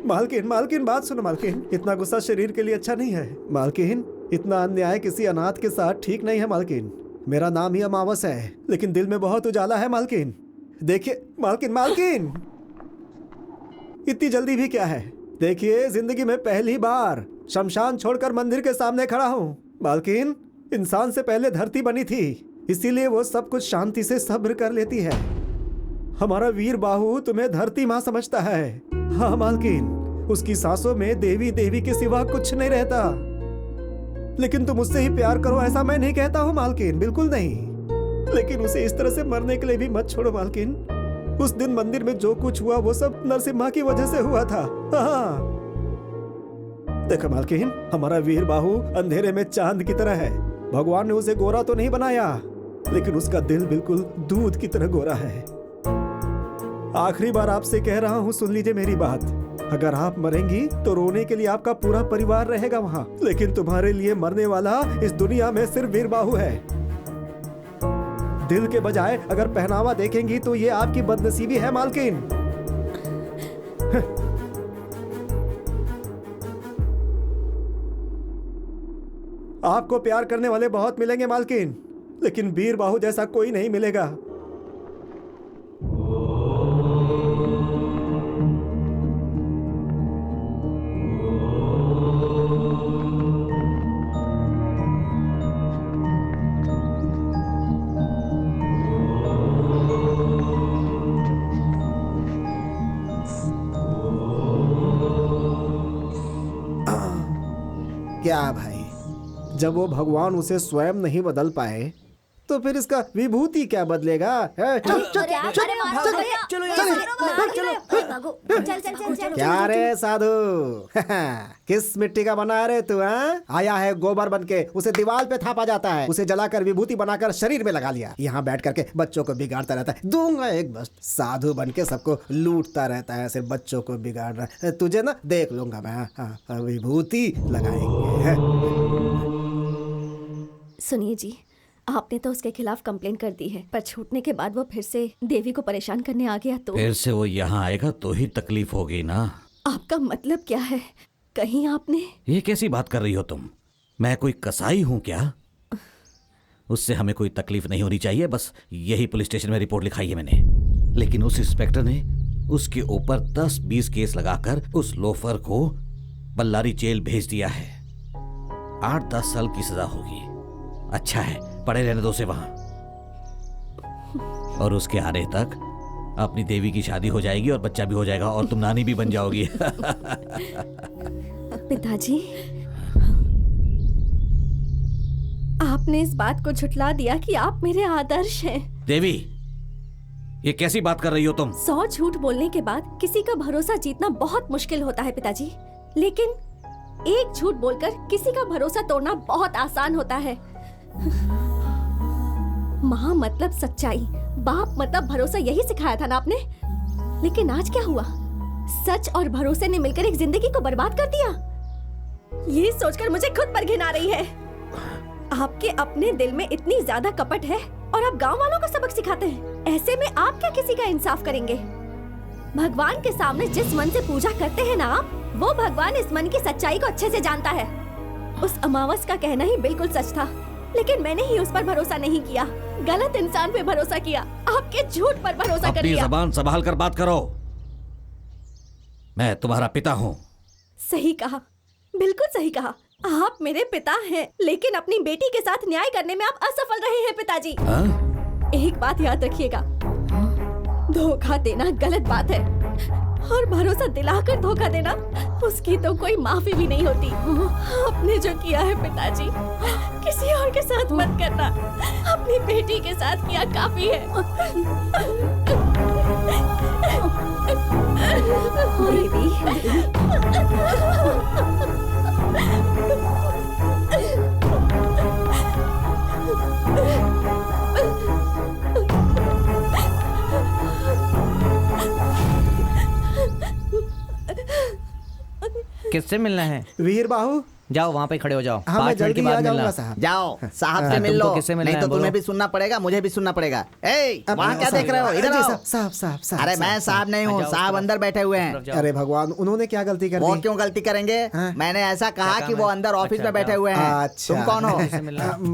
मालकिन बात सुनो मालकिन। इतना गुस्सा शरीर के लिए अच्छा नहीं है मालकिन। इतना अन्याय किसी अनाथ के साथ ठीक नहीं है मालकिन। मेरा नाम ही अमावस है लेकिन दिल में बहुत उजाला है मालकिन। देखिए मालकिन इतनी जल्दी भी क्या है? देखिए, जिंदगी में पहली बार शमशान छोड़कर मंदिर के सामने खड़ा हूँ मालकिन। इंसान से पहले धरती बनी थी, इसीलिए वो सब कुछ शांति से सब्र कर लेती है। हमारा वीर बाहु तुम्हें धरती माँ समझता है। हाँ मालकिन, उसकी सांसों में देवी देवी के सिवा कुछ नहीं रहता। लेकिन तुम उससे ही प्यार करो ऐसा मैं नहीं कहता हूँ मालकिन, बिल्कुल नहीं। लेकिन उसे इस तरह से मरने के लिए भी मत छोड़ो मालकिन। उस दिन मंदिर में जो कुछ हुआ वो सब नरसिम्हा की वजह से हुआ था। हाँ देखो मालकिन, हमारा वीर बाहु अंधेरे में चांद की तरह है। भगवान ने उसे गोरा तो नहीं बनाया लेकिन उसका दिल बिल्कुल दूध की तरह गोरा है। आखिरी बार आपसे कह रहा हूँ, सुन लीजिए मेरी बात। अगर आप मरेंगी तो रोने के लिए आपका पूरा परिवार रहेगा वहाँ, लेकिन तुम्हारे लिए मरने वाला इस दुनिया में सिर्फ वीर बाहु है। दिल के बजाय अगर पहनावा देखेंगी तो ये आपकी बदनसीबी है मालकिन। आपको प्यार करने वाले बहुत मिलेंगे मालकिन, लेकिन वीर बाहु जैसा कोई नहीं मिलेगा। क्या भाई, जब वो भगवान उसे स्वयं नहीं बदल पाए तो फिर इसका विभूति क्या बदलेगा? क्या रे साधु, किस मिट्टी का बना है रे तू? आया है गोबर बनके, उसे दीवार पे थापा जाता है, उसे जलाकर विभूति बनाकर शरीर में लगा लिया, यहाँ बैठ करके बच्चों को बिगाड़ता रहता है। दूंगा एक बस। साधु बनके सबको लूटता रहता है, सिर्फ बच्चों को बिगाड़ रहा है। तुझे ना देख लूंगा मैं, विभूति लगाएंगे। सुनिए जी, आपने तो उसके खिलाफ कंप्लेंट कर दी है, पर छूटने के बाद वो फिर से देवी को परेशान करने आ गया तो फिर से वो यहाँ आएगा तो ही तकलीफ होगी ना। आपका मतलब क्या है? कहीं आपने... ये कैसी बात कर रही हो तुम? मैं कोई कसाई हूँ क्या? उससे हमें कोई तकलीफ नहीं होनी चाहिए, बस यही पुलिस स्टेशन में रिपोर्ट लिखाई है मैंने। लेकिन उस इंस्पेक्टर ने उसके ऊपर 10-20 केस लगाकर उस लोफर को बल्लारी जेल भेज दिया है। 8-10 साल की सजा होगी। अच्छा है, पड़े रहने दो उसे वहां, और उसके आने तक अपनी देवी की शादी हो जाएगी और बच्चा भी हो जाएगा और तुम नानी भी बन जाओगी। पिताजी, आपने इस बात को झुठला दिया कि आप मेरे आदर्श हैं। देवी, ये कैसी बात कर रही हो तुम? 100 झूठ बोलने के बाद किसी का भरोसा जीतना बहुत मुश्किल होता है पिताजी, लेकिन एक झूठ बोलकर किसी का भरोसा तोड़ना बहुत आसान होता है। माँ मतलब सच्चाई, बाप मतलब भरोसा, यही सिखाया था ना आपने। लेकिन आज क्या हुआ? सच और भरोसे ने मिलकर एक जिंदगी को बर्बाद कर दिया। ये सोचकर मुझे खुद पर घिन आ रही है। आपके अपने दिल में इतनी ज्यादा कपट है और आप गांव वालों को सबक सिखाते हैं। ऐसे में आप क्या किसी का इंसाफ करेंगे? भगवान के सामने जिस मन से पूजा करते हैं ना आप, वो भगवान इस मन की सच्चाई को अच्छे से जानता है। उस अमावस का कहना ही बिल्कुल सच था, लेकिन मैंने ही उस पर भरोसा नहीं किया, गलत इंसान पे भरोसा किया, आपके झूठ पर भरोसा कर लिया। अपनी जबान संभाल कर बात करो। मैं तुम्हारा पिता हूँ। सही कहा, बिल्कुल सही कहा। आप मेरे पिता हैं, लेकिन अपनी बेटी के साथ न्याय करने में आप असफल रहे हैं पिताजी। एक बात याद रखिएगा, धोखा देना गलत बात है, और भरोसा दिलाकर धोखा देना, उसकी तो कोई माफी भी नहीं होती। आपने जो किया है पिताजी, किसी और के साथ मत करना, अपनी बेटी के साथ किया काफी है। किससे मिलना है? वीर बाहू, जाओ वहाँ पे खड़े हो जाओ। हाँ, 5 मिनट के बाद मिलना। साहब। जाओ साहब से मिल लो, नहीं तो तुम्हें भी सुनना पड़ेगा, मुझे भी सुनना पड़ेगा। ए, वहाँ क्या देख रहे हो? इधर आओ। साहब साहब साहब। अरे मैं साहब नहीं हूँ, साहब अंदर बैठे हुए हैं। अरे भगवान, उन्होंने क्या गलती कर दी? वो क्यों गलती करेंगे? मैंने ऐसा कहा कि वो अंदर ऑफिस में बैठे हुए हैं। तुम कौन हो?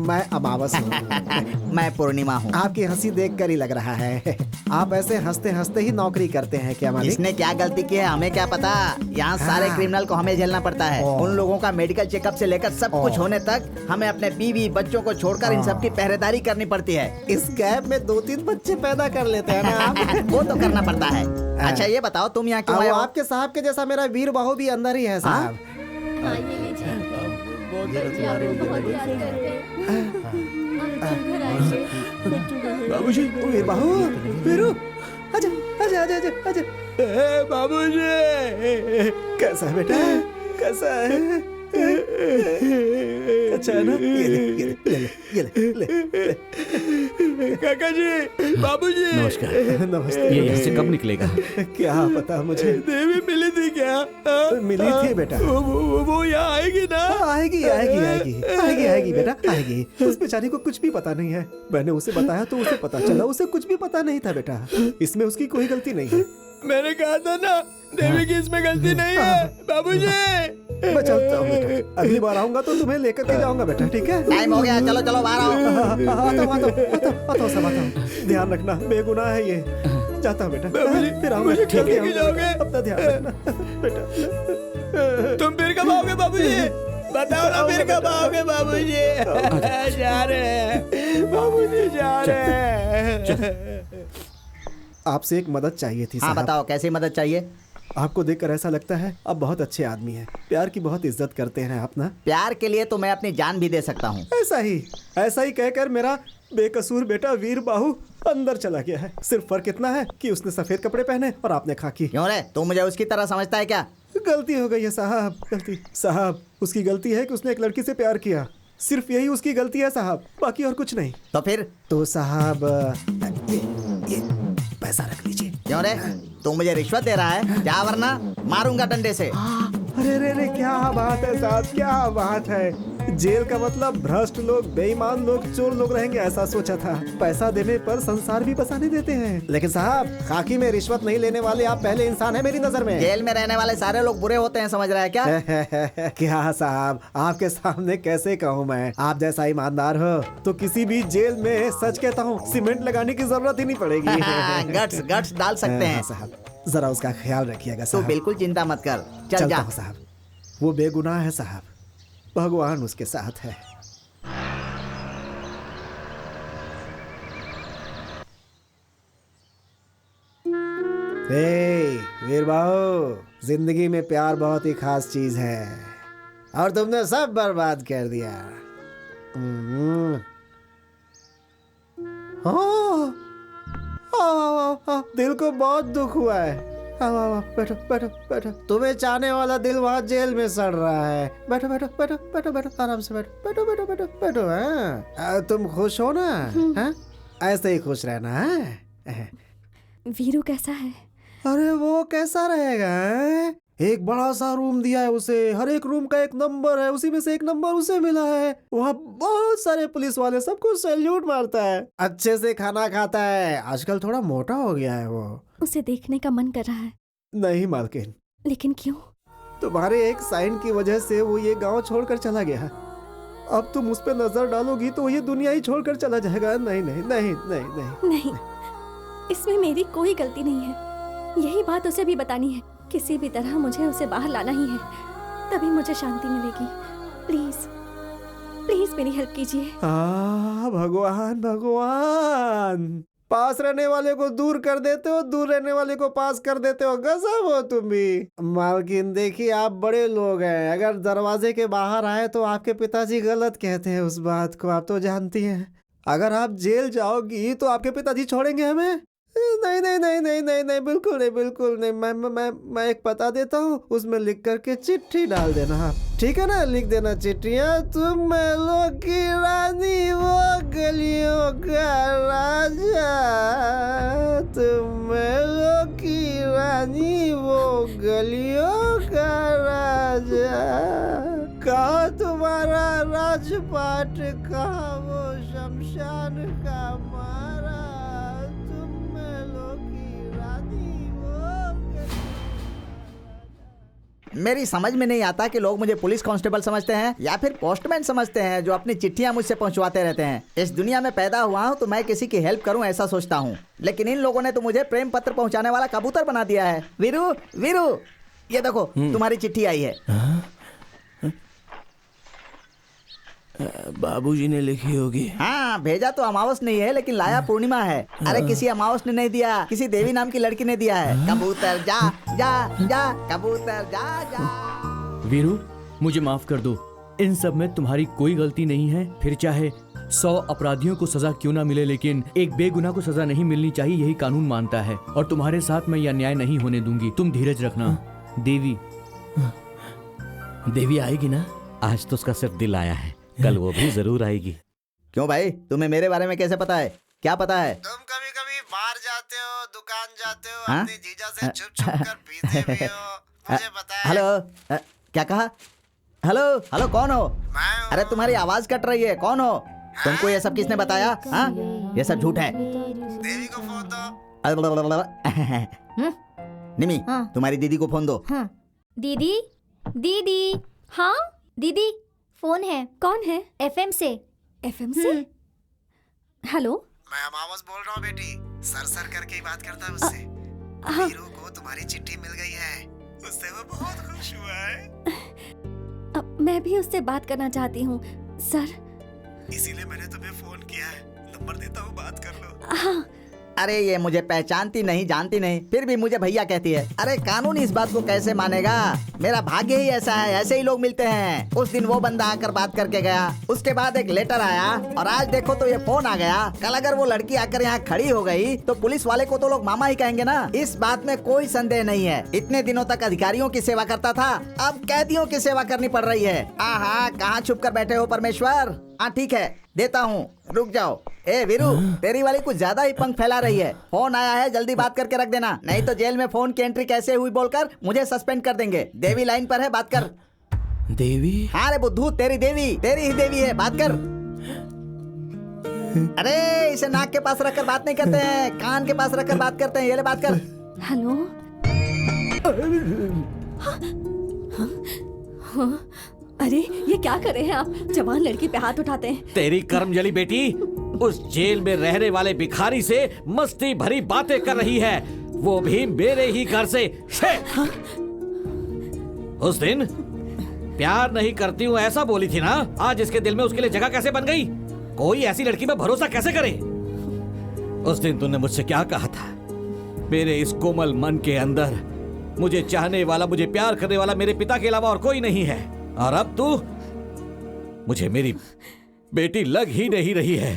मैं अमावस हूँ। मैं पूर्णिमा हूँ। आपकी हंसी देख कर ही लग रहा है आप ऐसे हंसते हंसते ही नौकरी करते हैं क्या मालिक? इसने क्या गलती की है हमें क्या पता। यहाँ सारे क्रिमिनल को हमें झेलना पड़ता है। उन लोगों का मेडिकल चेकअप से लेकर सब कुछ होने तक हमें अपने बीवी बच्चों को छोड़कर इन सब की पहरेदारी करनी पड़ती है। इस गैप में 2-3 बच्चे पैदा कर लेते हैं ना आप। वो तो करना पड़ता है। अच्छा ये बताओ तुम यहाँ क्यों आए हो? आपके साहब के जैसा मेरा वीर बाहू भी अंदर ही है साहब। बाबूजी, वीर बाहू, वीरू, आजा आजा आजा आजा आजा। बाबूजी, कैसा है बेटा, कैसा है? अच्छा है ना? ये ले। काका जी, बाबूजी। नमस्कार। नमस्ते। ये यहाँ से कब निकलेगा? क्या पता मुझे। देवी मिली थी क्या? मिली थी बेटा। वो यहाँ आएगी ना? आएगी आएगी आएगी आएगी आएगी बेटा, आएगी। उस बेचारी को कुछ भी पता नहीं है। मैंने उसे बताया तो उसे पता चला, उसे कुछ भी पता नहीं था बेटा। इसमें उसकी कोई गलती नहीं है। मैंने कहा था ना, देवी की इसमें गलती नहीं है। बाबूजी, मैं चलता हूँ बेटा। अगली बार आऊंगा तो तुम्हें लेकर के जाऊंगा बेटा, ठीक है? टाइम हो गया, चलो चलो बाहर आओ। आता। ध्यान रखना, बेगुनाह है ये। जाता हूँ बेटा, फिर आऊंगा। अपना ध्यान रखना बेटा। तुम फिर कब आओगे बाबूजी? बताओ ना, फिर कब आओगे बाबूजी? जा रहे हैं बाबूजी, जा रहे हैं। आपसे एक मदद चाहिए थी। हाँ बताओ, कैसी मदद चाहिए? आपको देखकर ऐसा लगता है आप बहुत अच्छे आदमी हैं, प्यार की बहुत इज्जत करते हैं आप ना। प्यार के लिए तो मैं अपनी जान भी दे सकता हूँ। ऐसा ही कहकर मेरा बेकसूर बेटा वीर बाहु अंदर चला गया है। सिर्फ फर्क इतना है कि उसने सफेद कपड़े पहने और आपने खाकी। क्यों रे, तू मुझे उसकी तरह समझता है क्या? गलती हो गई है साहब, गलती। साहब उसकी गलती है कि उसने एक लड़की से प्यार किया, सिर्फ यही उसकी गलती है साहब, बाकी और कुछ नहीं। तो फिर? तो साहब ये पैसा रख लीजिए। क्यों रे, तू मुझे रिश्वत दे रहा है क्या? वरना मारूंगा डंडे से। अरे रे रे, क्या बात है साहब, क्या बात है। जेल का मतलब भ्रष्ट लोग, बेईमान लोग, चोर लोग रहेंगे ऐसा सोचा था। पैसा देने पर संसार भी बसाने देते हैं। लेकिन साहब खाकी में रिश्वत नहीं लेने वाले आप पहले इंसान हैं मेरी नजर में। जेल में रहने वाले सारे लोग बुरे होते हैं, समझ रहा है क्या? क्या साहब आपके सामने कैसे कहूँ मैं, आप जैसा ईमानदार हो तो किसी भी जेल में सच कहता हूँ सीमेंट लगाने की जरूरत ही नहीं पड़ेगी। गट्स डाल सकते हैं साहब, जरा उसका ख्याल रखिएगा साहब। तो बिल्कुल चिंता मत कर, चल जा साहब। वो बेगुनाह है साहब, भगवान उसके साथ है। वीर बाबू, जिंदगी में प्यार बहुत ही खास चीज है और तुमने सब बर्बाद कर दिया। दिल को बहुत दुख हुआ है। बैठो बैठो बैठो, तुम्हें चाहने वाला दिल वहाँ जेल में सड़ रहा है। बैठो बैठो बैठो बैठो बैठो, आराम से बैठो बैठो बैठो बैठो बैठो। हाँ तुम खुश हो ना? हाँ ऐसे ही खुश रहना है। वीरू कैसा है? अरे वो कैसा रहेगा, एक बड़ा सा रूम दिया है उसे, हर एक रूम का एक नंबर है, उसी में से एक नंबर उसे मिला है। वहाँ बहुत सारे पुलिस वाले सबको सैल्यूट मारता है, अच्छे से खाना खाता है। आजकल थोड़ा मोटा हो गया है वो। उसे देखने का मन कर रहा है। नहीं मालकिन। लेकिन क्यों? तुम्हारे एक साइन की वजह से वो ये गांव छोड़कर चला गया। अब तुम उस पर नजर डालोगी तो ये दुनिया ही छोड़कर चला जाएगा। नहीं नहीं नहीं नहीं नहीं नहीं, इसमें मेरी कोई गलती नहीं है। यही बात उसे भी बतानी है। किसी भी तरह मुझे उसे बाहर लाना ही है, तभी मुझे शांति मिलेगी। प्लीज प्लीज मेरी हेल्प कीजिए। भगवान भगवान, पास रहने वाले को दूर कर देते हो, दूर रहने वाले को पास कर देते हो। गजब हो तुम भी। मालकिन देखिए आप बड़े लोग हैं, अगर दरवाजे के बाहर आए तो आपके पिताजी गलत कहते हैं। उस बात को आप तो जानती हैं। अगर आप जेल जाओगी तो आपके पिताजी छोड़ेंगे हमें? नहीं नहीं नहीं नहीं नहीं नहीं, बिल्कुल नहीं बिल्कुल नहीं। मैं एक पता देता हूँ, उसमें लिख करके चिट्ठी डाल देना आप, ठीक है ना? लिख देना चिट्ठियाँ। तुम महलों की रानी, वो गलियों का राजा। तुम महलों की रानी, वो गलियों का राजा। कहा तुम्हारा राजपाट, कहा वो शमशान का मारा। मेरी समझ में नहीं आता कि लोग मुझे पुलिस कांस्टेबल समझते हैं या फिर पोस्टमैन समझते हैं जो अपनी चिट्ठियां मुझसे पहुंचवाते रहते हैं। इस दुनिया में पैदा हुआ हूं तो मैं किसी की हेल्प करूं ऐसा सोचता हूं, लेकिन इन लोगों ने तो मुझे प्रेम पत्र पहुंचाने वाला कबूतर बना दिया है। वीरू वीरू, ये देखो तुम्हारी चिट्ठी आई है। बाबूजी ने लिखी होगी। हाँ, भेजा तो अमावस नहीं है लेकिन लाया पूर्णिमा है। अरे किसी अमावस ने नहीं दिया, किसी देवी नाम की लड़की ने दिया है। कबूतर जा जा जा, कबूतर जा जा। वीरू मुझे माफ कर दो, इन सब में तुम्हारी कोई गलती नहीं है। फिर चाहे 100 अपराधियों को सजा क्यों ना मिले, लेकिन एक बेगुनाह को सजा नहीं मिलनी चाहिए, यही कानून मानता है। और तुम्हारे साथ मैं यह अन्याय नहीं होने दूंगी। तुम धीरज रखना। देवी देवी आएगी ना? आज तो उसका सिर्फ दिल आया है, कल वो भी जरूर आएगी। क्यों भाई, तुम्हें मेरे बारे में कैसे पता है? क्या पता है? तुम कभी कभी बाहर जाते हो, दुकान जाते हो, अपनी जीजा से छुप छुप कर पीते भी हो, मुझे पता है। हेलो, क्या कहा? हेलो हेलो, कौन हो? अरे तुम्हारी आवाज कट रही है, कौन हो? तुमको ये सब किसने बताया? हाँ, ये सब झूठ है। देवी को फोन दो। निमी, तुम्हारी दीदी को फोन दो। दीदी दीदी, हाँ दीदी फोन है। कौन है? एफएम से। एफएम से? हेलो, मैं अमावस बोल रहा हूँ बेटी, सर सर करके ही बात करता है उससे। वीरू को तुम्हारी चिट्ठी मिल गई है, उससे वो बहुत खुश हुआ है। मैं भी उससे बात करना चाहती हूँ सर, इसीलिए मैंने तुम्हें फोन किया है। नंबर देता हूँ, बात कर लो। हाँ। अरे ये मुझे पहचानती नहीं, जानती नहीं, फिर भी मुझे भैया कहती है। अरे कानून इस बात को कैसे मानेगा? मेरा भाग्य ही ऐसा है, ऐसे ही लोग मिलते हैं। उस दिन वो बंदा आकर बात करके गया, उसके बाद एक लेटर आया, और आज देखो तो ये फोन आ गया। कल अगर वो लड़की आकर यहाँ खड़ी हो गई तो पुलिस वाले को तो लोग मामा ही कहेंगे ना। इस बात में कोई संदेह नहीं है। इतने दिनों तक अधिकारियों की सेवा करता था, अब कैदियों की सेवा करनी पड़ रही है। आहा, कहाँ छुप कर बैठे हो परमेश्वर? हाँ ठीक है, देता हूँ, रुक जाओ। ए वीरू, तेरी वाली कुछ ज्यादा ही पंख फैला रही है। फोन आया है, जल्दी बात करके रख देना, नहीं तो जेल में फोन की एंट्री कैसे हुई बोलकर मुझे सस्पेंड कर देंगे। देवी लाइन पर है, बात कर। देवी? हाँ रे बुद्धू, तेरी देवी, तेरी ही देवी है, बात कर। अरे इसे नाक के पास रखकर बात नहीं करते हैं, कान के पास रखकर बात करते हैं। ये ले, बात कर। हेलो। अरे ये क्या कर रहे हैं आप? जवान लड़की पे हाथ उठाते हैं। तेरी कर्मजली बेटी उस जेल में रहने वाले भिखारी से मस्ती भरी बातें कर रही है, वो भी मेरे ही घर से। उस दिन प्यार नहीं करती हूँ ऐसा बोली थी ना, आज इसके दिल में उसके लिए जगह कैसे बन गई? कोई ऐसी लड़की पे भरोसा कैसे करे? उस दिन तूने मुझसे क्या कहा था? मेरे इस कोमल मन के अंदर मुझे चाहने वाला, मुझे प्यार करने वाला मेरे पिता के अलावा और कोई नहीं है। और अब तू मुझे मेरी बेटी लग ही नहीं रही है,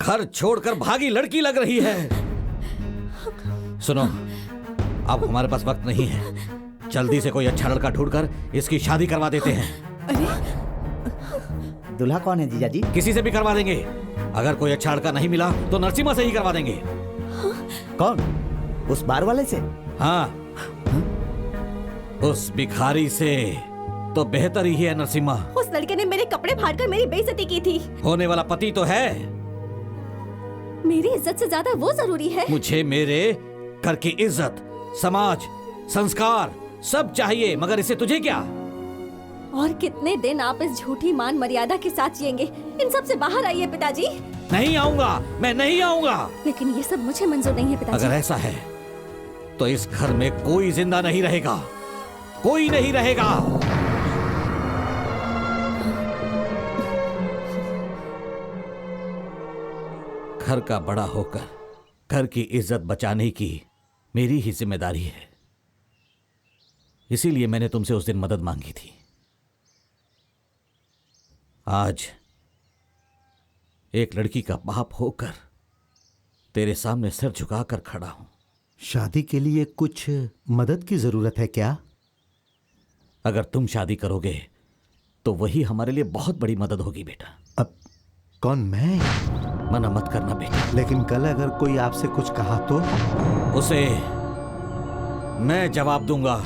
घर छोड़कर भागी लड़की लग रही है। सुनो, अब हमारे पास वक्त नहीं है, जल्दी से कोई अच्छा लड़का ढूंढकर इसकी शादी करवा देते हैं। दूल्हा कौन है जीजा जी? किसी से भी करवा देंगे। अगर कोई अच्छा लड़का नहीं मिला तो नरसिम्हा से ही करवा देंगे। कौन? उस बार वाले से? हाँ, उस भिखारी से तो बेहतर ही है नरसिम्हा। उस लड़के ने मेरे कपड़े फाड़कर मेरी बेइज्जती की थी। होने वाला पति तो है। मेरी इज्जत से ज्यादा वो जरूरी है। मुझे मेरे घर की इज्जत, समाज, संस्कार सब चाहिए, मगर इससे तुझे क्या? और कितने दिन आप इस झूठी मान मर्यादा के साथ जिएंगे? इन सब से बाहर आइए पिताजी। नहीं आऊंगा, मैं नहीं आऊंगा। लेकिन ये सब मुझे मंजूर नहीं है पिताजी। अगर ऐसा है तो इस घर में कोई जिंदा नहीं रहेगा, कोई नहीं रहेगा। घर का बड़ा होकर घर की इज्जत बचाने की मेरी ही जिम्मेदारी है। इसीलिए मैंने तुमसे उस दिन मदद मांगी थी। आज एक लड़की का बाप होकर तेरे सामने सिर झुकाकर खड़ा हूं। शादी के लिए कुछ मदद की जरूरत है क्या? अगर तुम शादी करोगे तो वही हमारे लिए बहुत बड़ी मदद होगी बेटा। अब कौन? मैं? मना मत करना बेटा। लेकिन कल अगर कोई आपसे कुछ कहा तो? उसे मैं जवाब दूंगा।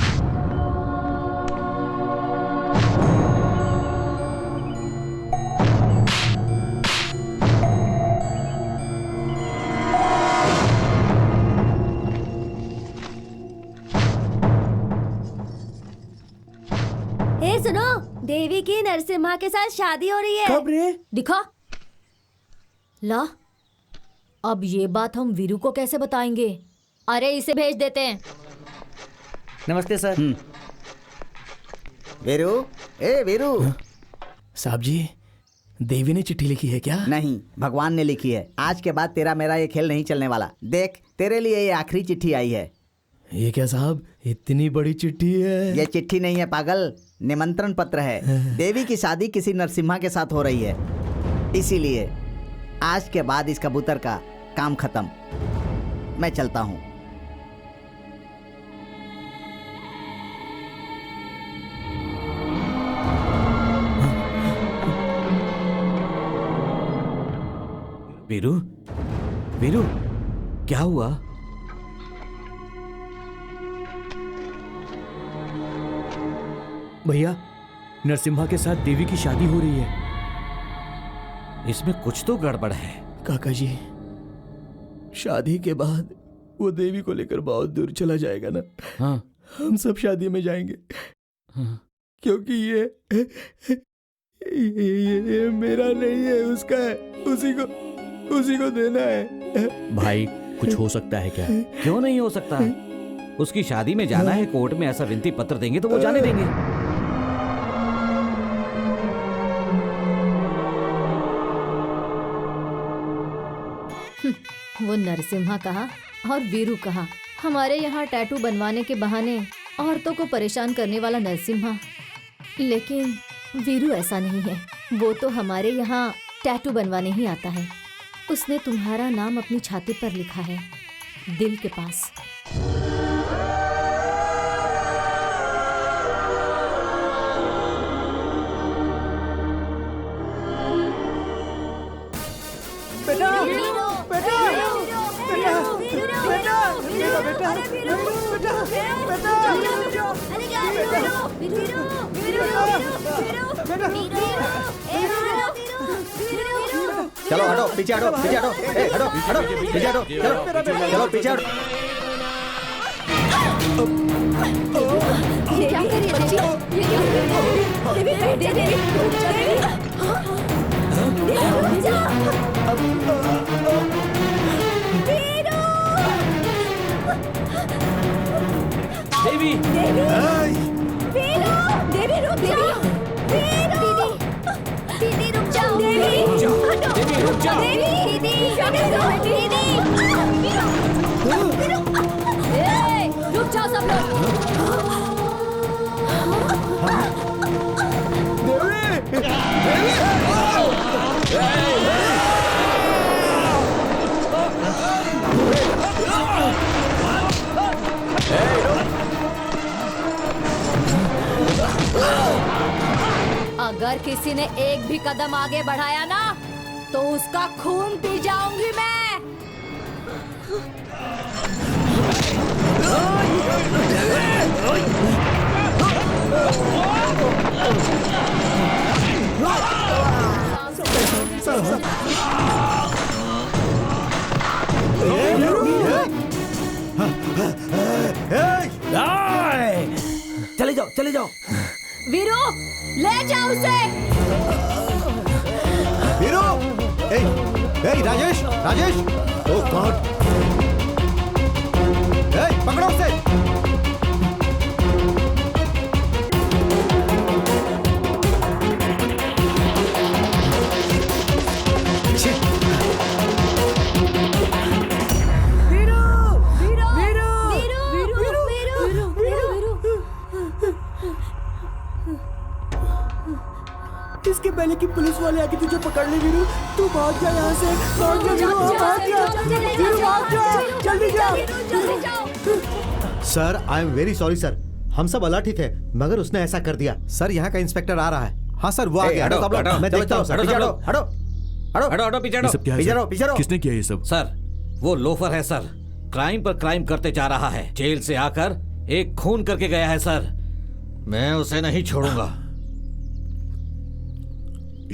सुनो, देवी की नरसिम्हा के साथ शादी हो रही है। कब रे? दिखा ला। अब ये बात हम वीरू को कैसे बताएंगे? अरे इसे भेज देते हैं। नमस्ते सर। वीरू, ए वीरू। साहब जी, देवी ने चिट्ठी लिखी है क्या? नहीं, भगवान ने लिखी है। आज के बाद तेरा मेरा ये खेल नहीं चलने वाला। देख, तेरे लिए ये आखिरी चिट्ठी आई है। ये क्या साहब, इतनी बड़ी चिट्ठी है? ये चिट्ठी नहीं है पागल, निमंत्रण पत्र है। देवी की शादी किसी नरसिम्हा के साथ हो रही है, इसीलिए आज के बाद इस कबूतर का काम खत्म। मैं चलता हूं। वीरू, वीरू, क्या हुआ? भैया, नरसिम्हा के साथ देवी की शादी हो रही है। इसमें कुछ तो गड़बड़ है। काका जी, शादी के बाद वो देवी को लेकर बहुत दूर चला जाएगा ना। हाँ। हम सब शादी में जाएंगे। हाँ। क्योंकि ये मेरा नहीं है, उसका है। उसी को देना है। भाई, कुछ हो सकता है क्या? क्यों नहीं हो सकता? उसकी शादी में जाना है, कोर्ट में ऐसा विनती पत्र देंगे तो वो जाने देंगे। वो नरसिम्हा कहाँ और वीरू कहाँ। हमारे यहाँ टैटू बनवाने के बहाने औरतों को परेशान करने वाला नरसिम्हा, लेकिन वीरू ऐसा नहीं है। वो तो हमारे यहाँ टैटू बनवाने ही आता है। उसने तुम्हारा नाम अपनी छाती पर लिखा है, दिल के पास। चलो हटो, पीछे हटो, पीछे हटो, हटो हटो, पीछे हटो, चलो चलो पीछे हटो। ये क्या कर रही है बच्ची? ये क्या कर रही है? देवी बैठ जा, देवी रुक जा, देवी रुक जा। देवी, देवी, वीरू, देवी रुक जा, दीदी रुक जाओ, देवी रुक जाओ, दीदी रुक जाओ सब लोग। अगर किसी ने एक भी कदम आगे बढ़ाया ना तो उसका खून पी जाऊंगी मैं। चले जाओ, चले जाओ। वीरू, ले जाओ उसे। वीरू, राजेश, राजेश, ओह गॉड, पकड़ो उसे। इसके पहले कि पुलिस वाले आके तुझे पकड़ ले वीरू, तू भाग जा यहाँ से, भाग जा वीरू, भाग जा, वीरू भाग जा, जल्दी जा। Sir I am very sorry sir, हम सब अलर्ट ही थे मगर उसने ऐसा कर दिया। सर यहाँ का इंस्पेक्टर आ रहा है। हाँ सर वो आ गया। मैं देखता हूँ सर। हटो हटो हटो हटो, पीछे हटो। पीछे रहो, पीछे रहो। किसने किया ये सब? सर वो लोफर है सर, क्राइम पर क्राइम करते जा रहा है। जेल से आकर एक खून करके गया है सर, मैं उसे नहीं छोड़ूंगा।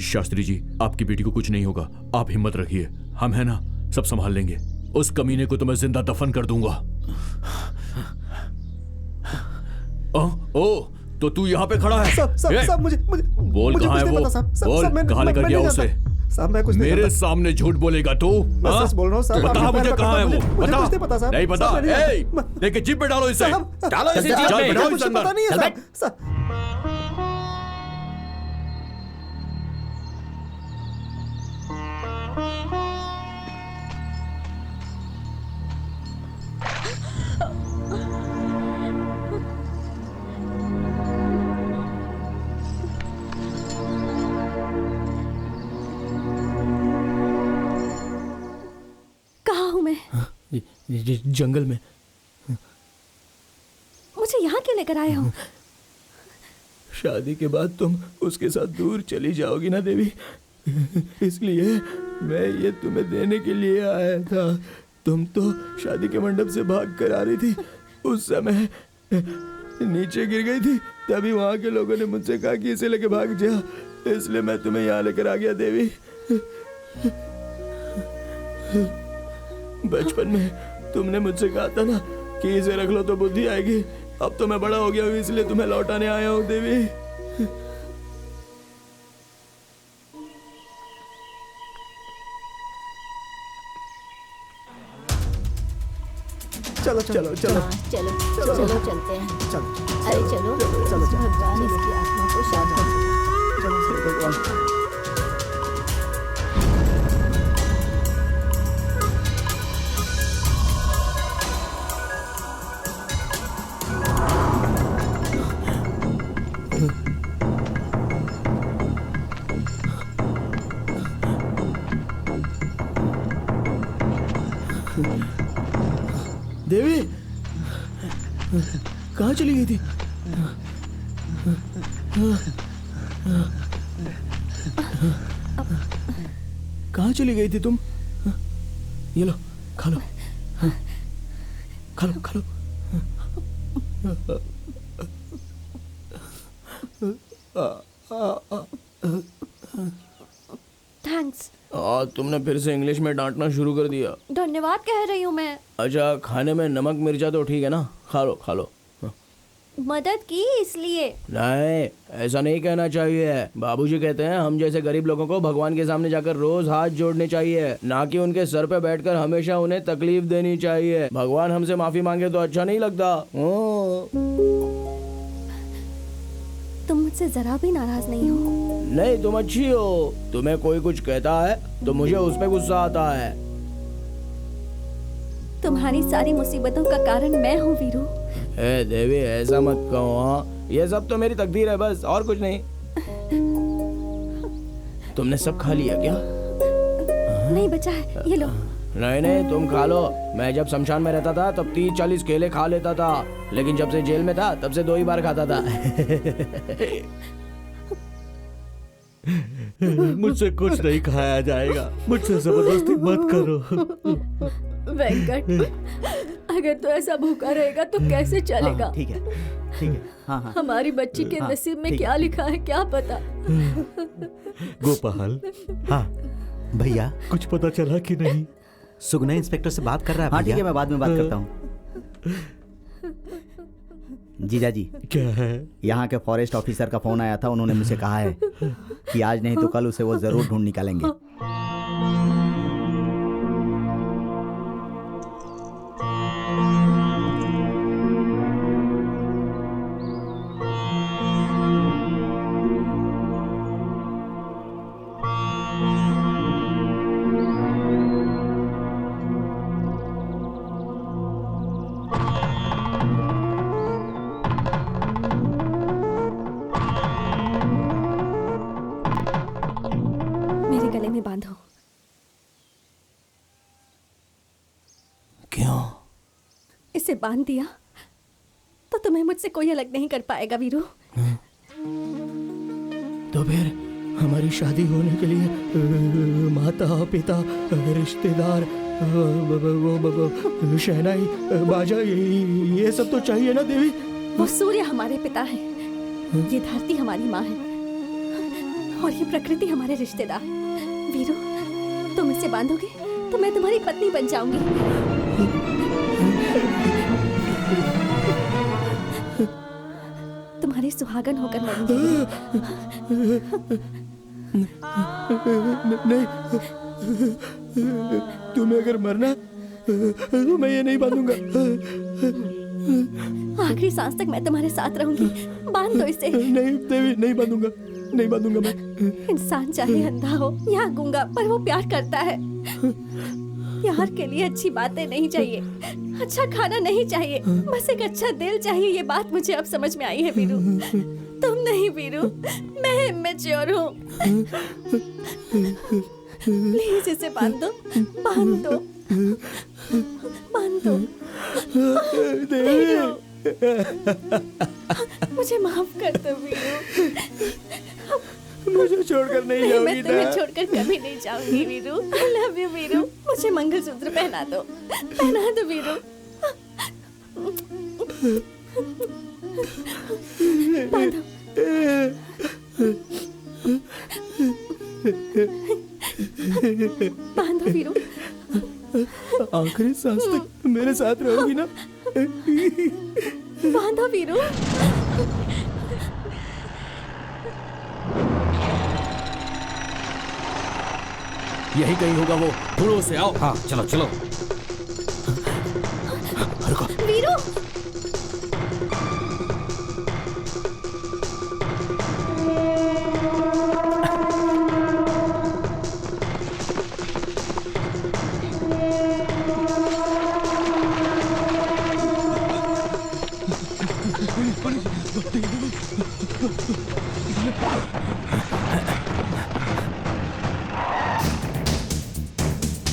शास्त्री जी, आपकी बेटी को कुछ नहीं होगा, आप हिम्मत रखिए, हम है ना, सब संभाल लेंगे। उस कमीने को तो मैं जिंदा दफन कर दूंगा। ओ, तो तू यहाँ पे खड़ा है? सब मुझे बोल कहाँ है वो? बोल कहाँ लेकर गया उसे? साहब मैं कुछ नहीं मेरे सामने झूठ बोलेगा तू? सच बोल रहा हूँ साहब। बता मुझे कहाँ है वो? बता। नहीं पता साहब। नहीं पता? लेके जीप पे डालो इसे, डालो इसे जीप पे। बैठाओ इसे अंदर। पता नहीं है साहब। जंगल में। मुझे यहाँ क्यों लेकर आए हो? शादी के बाद तुम उसके साथ दूर चली जाओगी ना देवी, इसलिए मैं ये तुम्हें देने के लिए आया था। तुम तो शादी के मंडप से भाग कर आ रही थी, उस समय नीचे गिर गई थी, तभी वहाँ के लोगों ने मुझसे कहा कि इसे लेके भाग जा, इसलिए मैं तुम्हें यहाँ लेकर आ गया देवी। बचपन में तुमने मुझसे कहा था ना कि इसे रख लो तो बुद्धि आएगी, अब तो मैं बड़ा हो गया हूँ इसलिए तुम्हें लौटाने आया हूँ देवी। चलो चलो चलो चलो चलो चलते हैं। चलो अरे चलो चलो भगवान इसकी आत्मा को शांत करे। चलो भगवान। कहाँ चली गई थी? कहाँ चली गई थी तुम? ये लो, खा लो, खा लो, खा लो। थैंक्स। तुमने फिर से इंग्लिश में डांटना शुरू कर दिया। धन्यवाद कह रही हूँ मैं। अच्छा, खाने में नमक मिर्चा तो ठीक है ना? खा लो, खा लो। मदद की इसलिए। नहीं, ऐसा नहीं कहना चाहिए। बाबूजी कहते हैं हम जैसे गरीब लोगों को भगवान के सामने जाकर रोज हाथ जोड़ने चाहिए, ना कि उनके सर पे बैठकर हमेशा उन्हें तकलीफ देनी चाहिए। भगवान हमसे माफी मांगे तो अच्छा नहीं लगता। तुम मुझसे जरा भी नाराज नहीं हो? नहीं, तुम अच्छी हो। तुम्हें कोई कुछ कहता है तो मुझे उस पे गुस्सा आता है। तुम्हारी सारी मुसीबतों का कारण मैं हूँ वीरू। ए देवी, ऐसा मत कहो। हाँ, ये सब तो मेरी तकदीर है, बस और कुछ नहीं। तुमने सब खा लिया क्या? नहीं बचा है, ये लो। नहीं नहीं, तुम खा लो। मैं जब शमशान में रहता था तब 30-40 केले खा लेता था, लेकिन जब से जेल में था तब से 2 ही बार खाता था। मुझसे कुछ नहीं खाया जाएगा, मुझसे जबरदस्ती मत करो। वेंकट, अगर तू ऐसा भूखा रहेगा तो कैसे चलेगा? हाँ, ठीक है, ठीक है। हाँ हाँ। हमारी बच्ची के नसीब में क्या लिखा है क्या पता। गोपाल, हाँ भैया, कुछ पता चला कि नहीं? सुगना इंस्पेक्टर से बात कर रहा है। हाँ ठीक है, मैं बाद में बात करता हूँ। जीजा जी, क्या है? यहाँ के फॉरेस्ट ऑफिसर का फोन आया था। उन्होंने मुझे कहा है कि आज नहीं तो कल उसे वो जरूर ढूंढ निकालेंगे। बांधो। क्यों? इसे बांध दिया तो तुम्हें मुझसे कोई अलग नहीं कर पाएगा वीरू। तो फिर हमारी शादी होने के लिए माता पिता रिश्तेदार शहनाई बाजा ये सब तो चाहिए ना देवी? वो सूर्य हमारे पिता है, ये धरती हमारी माँ है और ये प्रकृति हमारे रिश्तेदार। वीरू, तुम इसे बांधोगे तो मैं तुम्हारी पत्नी बन जाऊंगी। तुम्हारी सुहागन होकर मरूंगी। नहीं, तुम्हें अगर मरना तो मैं ये नहीं बांधूंगा। आखिरी सांस तक मैं तुम्हारे साथ रहूंगी। बांध दो इसे। नहीं देवी, नहीं बांधूंगा, नहीं बांधूंगा मैं। इंसान चाहे अंधा हो या गूंगा, पर वो प्यार करता है। प्यार के लिए अच्छी बातें नहीं चाहिए, अच्छा खाना नहीं चाहिए, बस एक अच्छा दिल चाहिए। ये बात मुझे अब समझ में आई है वीरू। तुम नहीं वीरू, मैं इमेच्योर हूँ। प्लीज इसे बांध दो, बांध दो, बांध दो। मुझे माफ कर दो वीरू। मुझे छोड़कर नहीं जाओगी मैं तुम्हें छोड़कर कभी नहीं जाऊंगी Veeru. I love you Veeru. मुझे मंगलसूत्र पहना दो, पहना दो वीरू। बांधो। बांधो वीरू। आखिरी सांस तक मेरे साथ रहोगी ना? बांधो वीरू। यही कहीं होगा वो। थोड़ो से आओ। हाँ चलो चलो। वीरू,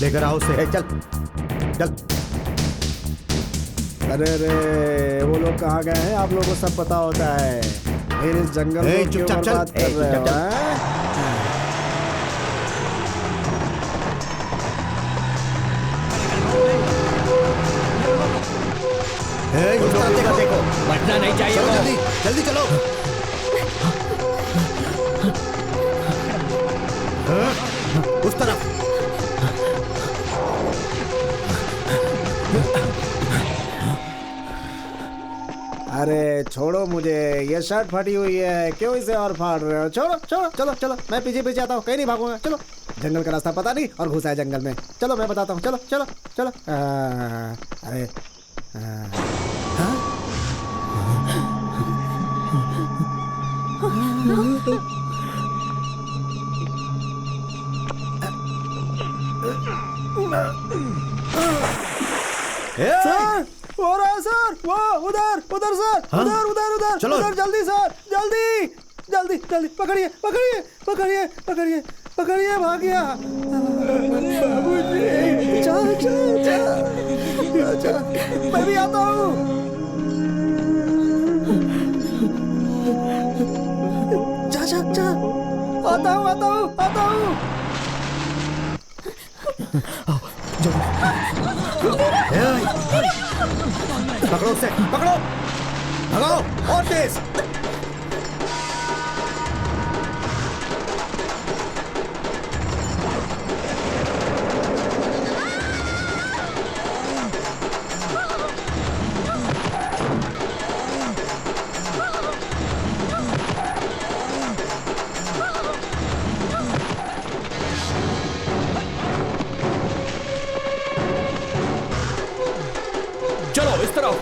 लेकर आओ उसे। चल चल। अरे रे, वो लोग कहाँ गए हैं? आप लोगों को सब पता होता है। फिर इस जंगल को क्यों बर्बाद कर रहे हो? देखो, बचना नहीं चाहिए। जल्दी जल्दी चलो। उस तरफ। अरे छोड़ो मुझे, ये शर्ट फटी हुई है, क्यों इसे और फाड़ रहे हो? छोड़ो छोड़ो, चलो चलो, मैं पीछे पीछे आता हूँ, कहीं नहीं भागूंगा। चलो, जंगल का रास्ता पता नहीं और घुसा है जंगल में। चलो मैं बताता हूँ, चलो चलो चलो। अरे सर, हो रहा है सर, वो उधर उधर सर, उधर उधर उधर, चलो उधर, जल्दी सर, जल्दी जल्दी जल्दी, पकड़िए पकड़िए पकड़िए पकड़िए पकड़िए, भाग गया। मैं भी आता हूँ। जा जा जा, आता हूँ आता हूँ आता हूँ। पकड़ो उसे, पकड़ो, भगाओ और तेज। चलो इस तरफ।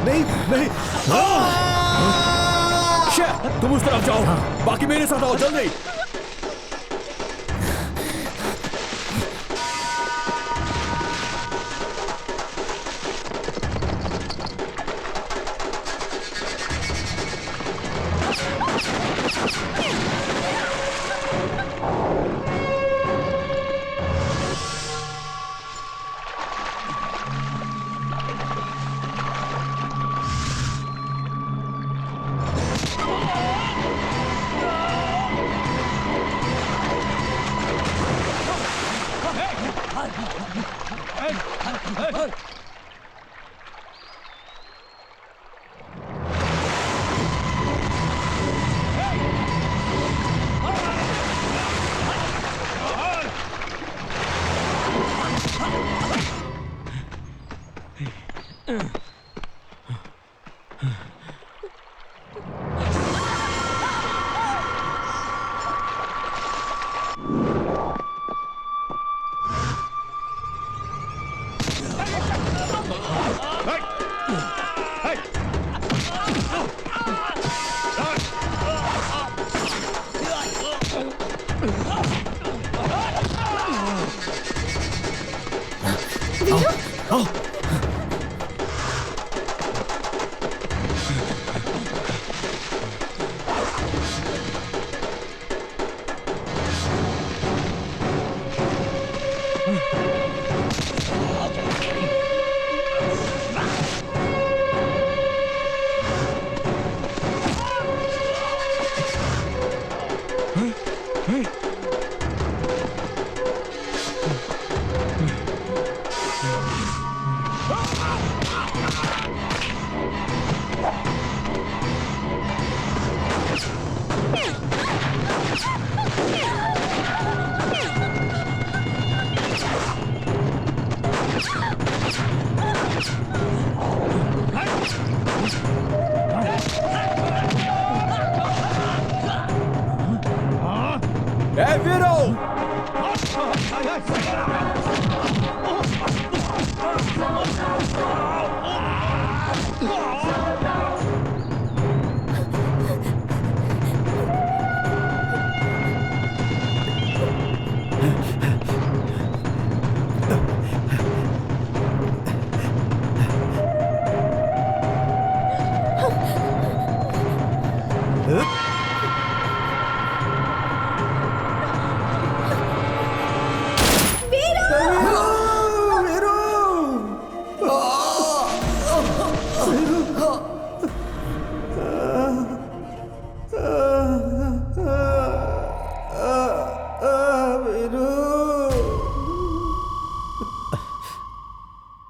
नहीं नहीं, तुम उस तरफ जाओ, बाकी मेरे साथ आओ, जल्दी।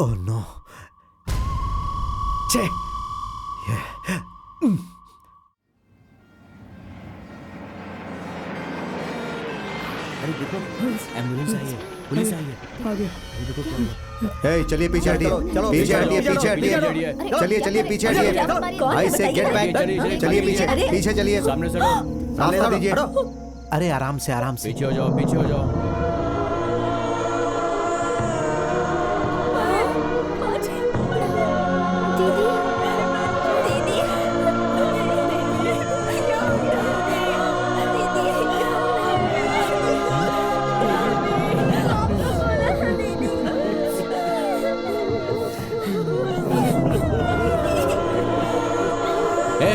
ओह नो, छे अरे देखो, एम्बुलेंस आई है, पुलिस आई है। देखो क्या हुआ। ए, चलिए पीछे हटिए, पीछे हटिए, पीछे हटिए, चलिए चलिए पीछे हटिए, भाई से गेट बैक, चलिए पीछे पीछे चलिए, सामने से रास्ता दीजिए। अरे आराम से आराम से, पीछे हो जाओ, पीछे हो जाओ।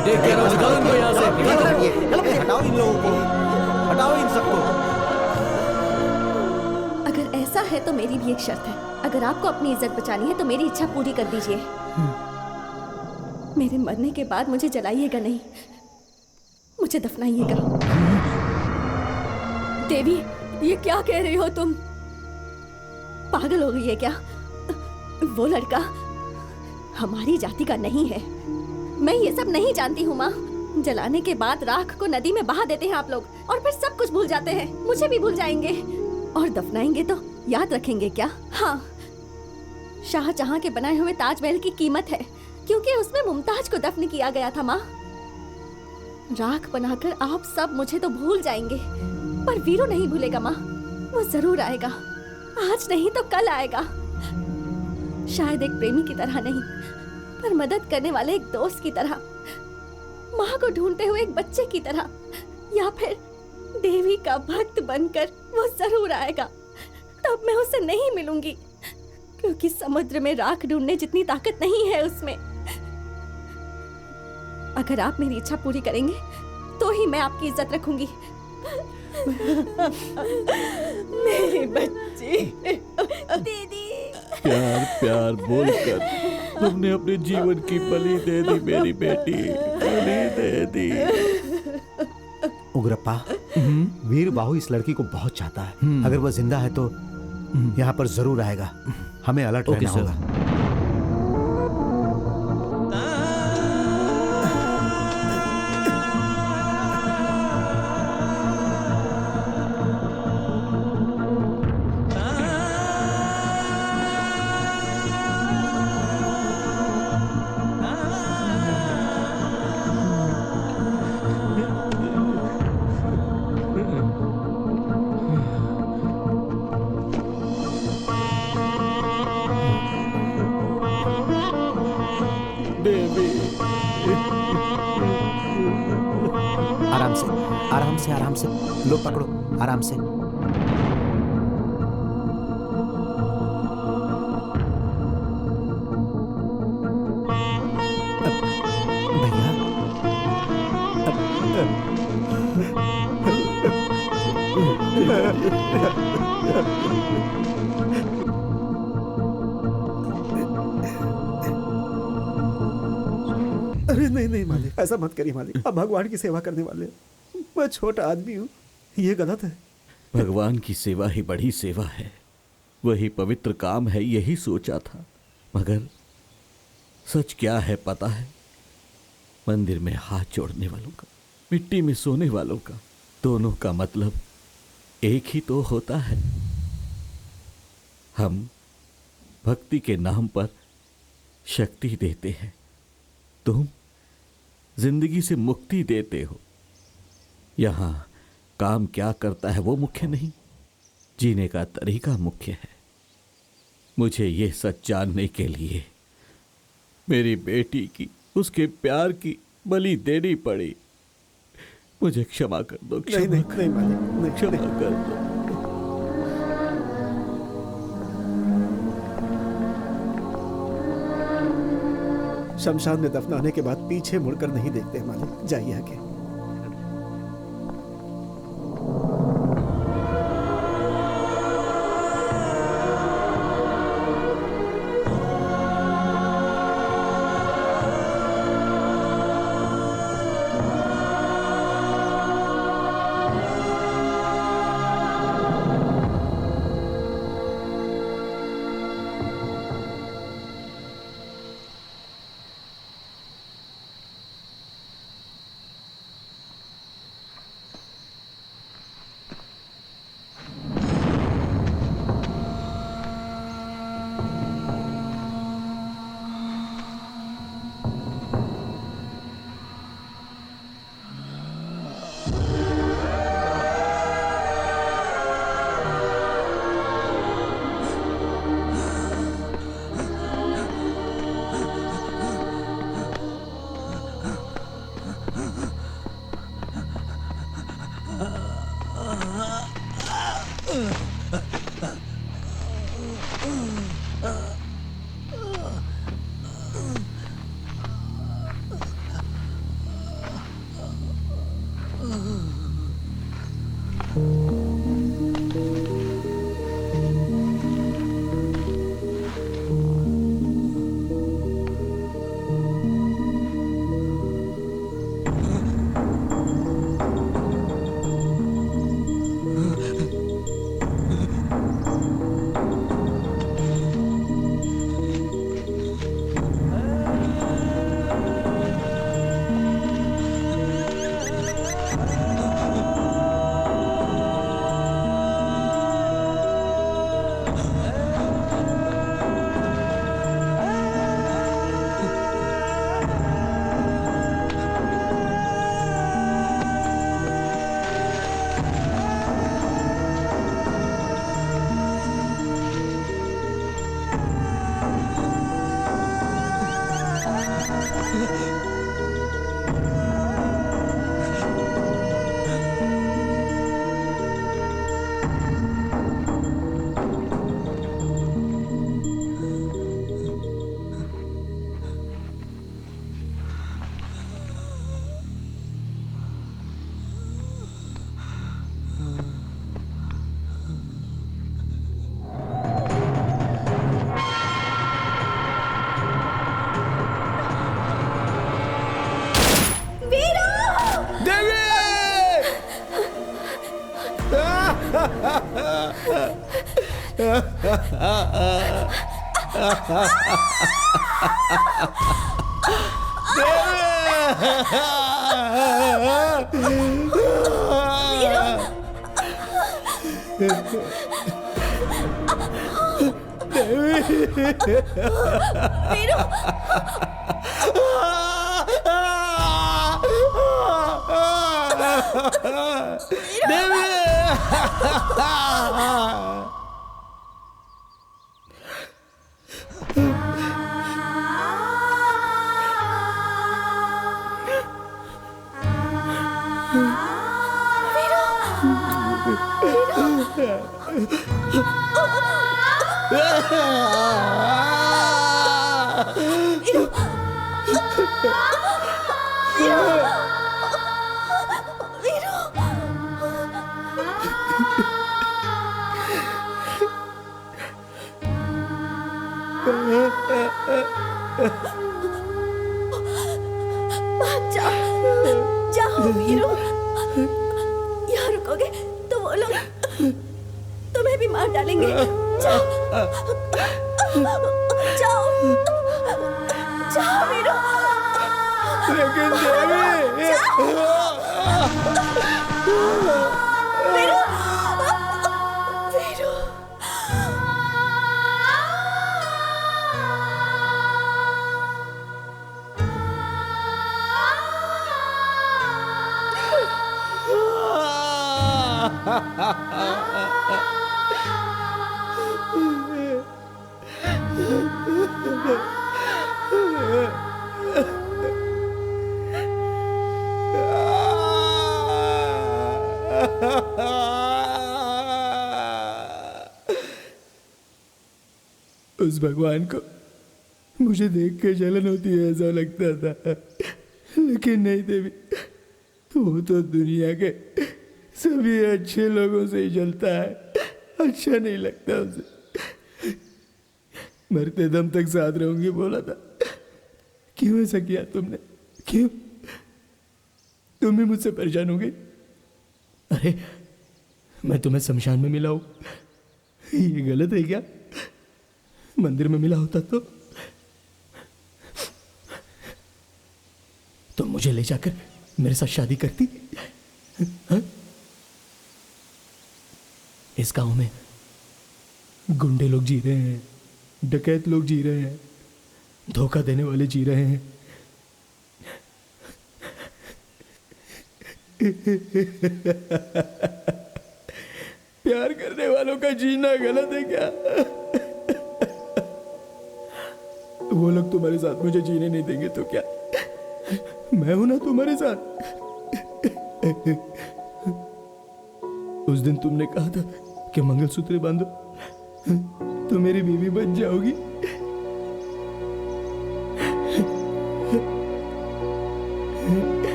देख के निकालो इनको यहाँ से, हटाओ इन लोगों को, हटाओ इन सबको। अगर ऐसा है तो मेरी भी एक शर्त है। अगर आपको अपनी इज्जत बचानी है तो मेरी इच्छा पूरी कर दीजिए। मेरे मरने के बाद मुझे जलाइएगा नहीं, मुझे दफनाइएगा। देवी, ये क्या कह रही हो तुम? पागल हो गई है क्या? वो लड़का हमारी जाति का नहीं है। मैं ये सब नहीं जानती हूँ माँ। जलाने के बाद राख को नदी में बहा देते हैं आप लोग, और फिर सब कुछ भूल जाते हैं। मुझे भी भूल जाएंगे, और दफनाएंगे तो याद रखेंगे क्या? हाँ, शाहजहां के बनाए हुए ताजमहल की कीमत है, क्योंकि उसमें मुमताज को दफन किया गया था। माँ, राख बनाकर आप सब मुझे तो भूल जाएंगे, पर वीरू नहीं भूलेगा माँ। वो जरूर आएगा, आज नहीं तो कल आएगा। शायद एक प्रेमी की तरह नहीं, पर मदद करने वाले एक दोस्त की तरह, माँ को ढूंढते हुए एक बच्चे की तरह, या फिर देवी का भक्त बनकर वो जरूर आएगा। तब मैं उसे नहीं मिलूंगी, क्योंकि समुद्र में राख ढूंढने जितनी ताकत नहीं है उसमें। अगर आप मेरी इच्छा पूरी करेंगे तो ही मैं आपकी इज्जत रखूंगी। मेरी बच्ची दीदी। प्यार प्यार बोलकर तुमने अपने जीवन की बलि दे दी, मेरी बेटी, बलि दे दी। उग्रप्पा, वीर बाहु इस लड़की को बहुत चाहता है। अगर वह जिंदा है तो यहाँ पर जरूर आएगा। हमें अलर्ट रहना होगा। आराम से लो, पकड़ो आराम से। अरे नहीं मालिक, ऐसा मत करिए मालिक। अब भगवान की सेवा करने वाले, मैं छोटा आदमी हूँ, ये गलत है। भगवान की सेवा ही बड़ी सेवा है, वही पवित्र काम है, यही सोचा था। मगर सच क्या है पता है? मंदिर में हाथ जोड़ने वालों का, मिट्टी में सोने वालों का, दोनों का मतलब एक ही तो होता है। हम भक्ति के नाम पर शक्ति देते हैं, तुम जिंदगी से मुक्ति देते हो। यहां काम क्या करता है वो मुख्य नहीं, जीने का तरीका मुख्य है। मुझे ये सच जानने के लिए मेरी बेटी की, उसके प्यार की बलि देनी पड़ी। मुझे क्षमा कर दो, नहीं नहीं नहीं मालिक, नहीं, क्षमा कर दो। शमशान में दफनाने के बाद पीछे मुड़कर नहीं देखते मालिक, जाइए आगे। जाओ वीरू, यहाँ रुकोगे तो वो लोग तुम्हें भी मार डालेंगे। जाओ जाओ जाओ वीरू। लेकिन देवी वीरू वीरू उस भगवान को मुझे देख के जलन होती है ऐसा लगता था, लेकिन नहीं देवी, वो तो दुनिया के सभी अच्छे लोगों से ही जलता है, अच्छा नहीं लगता उसे। मरते दम तक साथ रहूंगी बोला था, क्यों ऐसा किया तुमने? क्यों? तुम भी मुझसे परेशान हो गई? अरे मैं तुम्हें शमशान में मिला हूं, ये गलत है क्या? मंदिर में मिला होता तो तुम मुझे ले जाकर मेरे साथ शादी करती? हा? इस गांव में गुंडे लोग जी रहे हैं, डकैत लोग जी रहे हैं, धोखा देने वाले जी रहे हैं। प्यार करने वालों का जीना गलत है क्या? वो लोग तुम्हारे साथ मुझे जीने नहीं देंगे तो क्या? मैं हूं ना तुम्हारे साथ। उस दिन तुमने कहा था कि मंगलसूत्र बांधो तो मेरी बीवी बन जाओगी।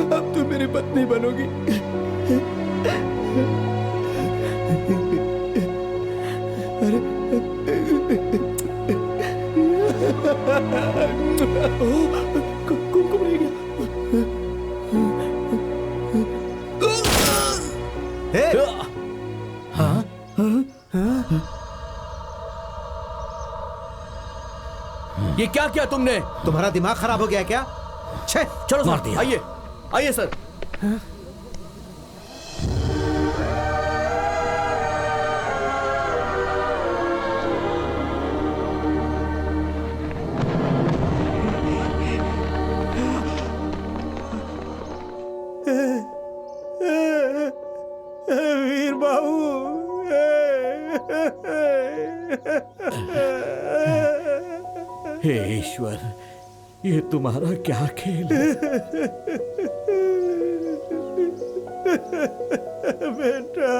अब तुम मेरी पत्नी बनोगी। अरे कुमकुम रह गया। हाँ? ये क्या किया तुमने? तुम्हारा दिमाग खराब हो गया क्या? छे, चलो मार सर, दिया। आइए आइए सर। वीर बाबू, हे ईश्वर, ये तुम्हारा क्या खेल है? बेटा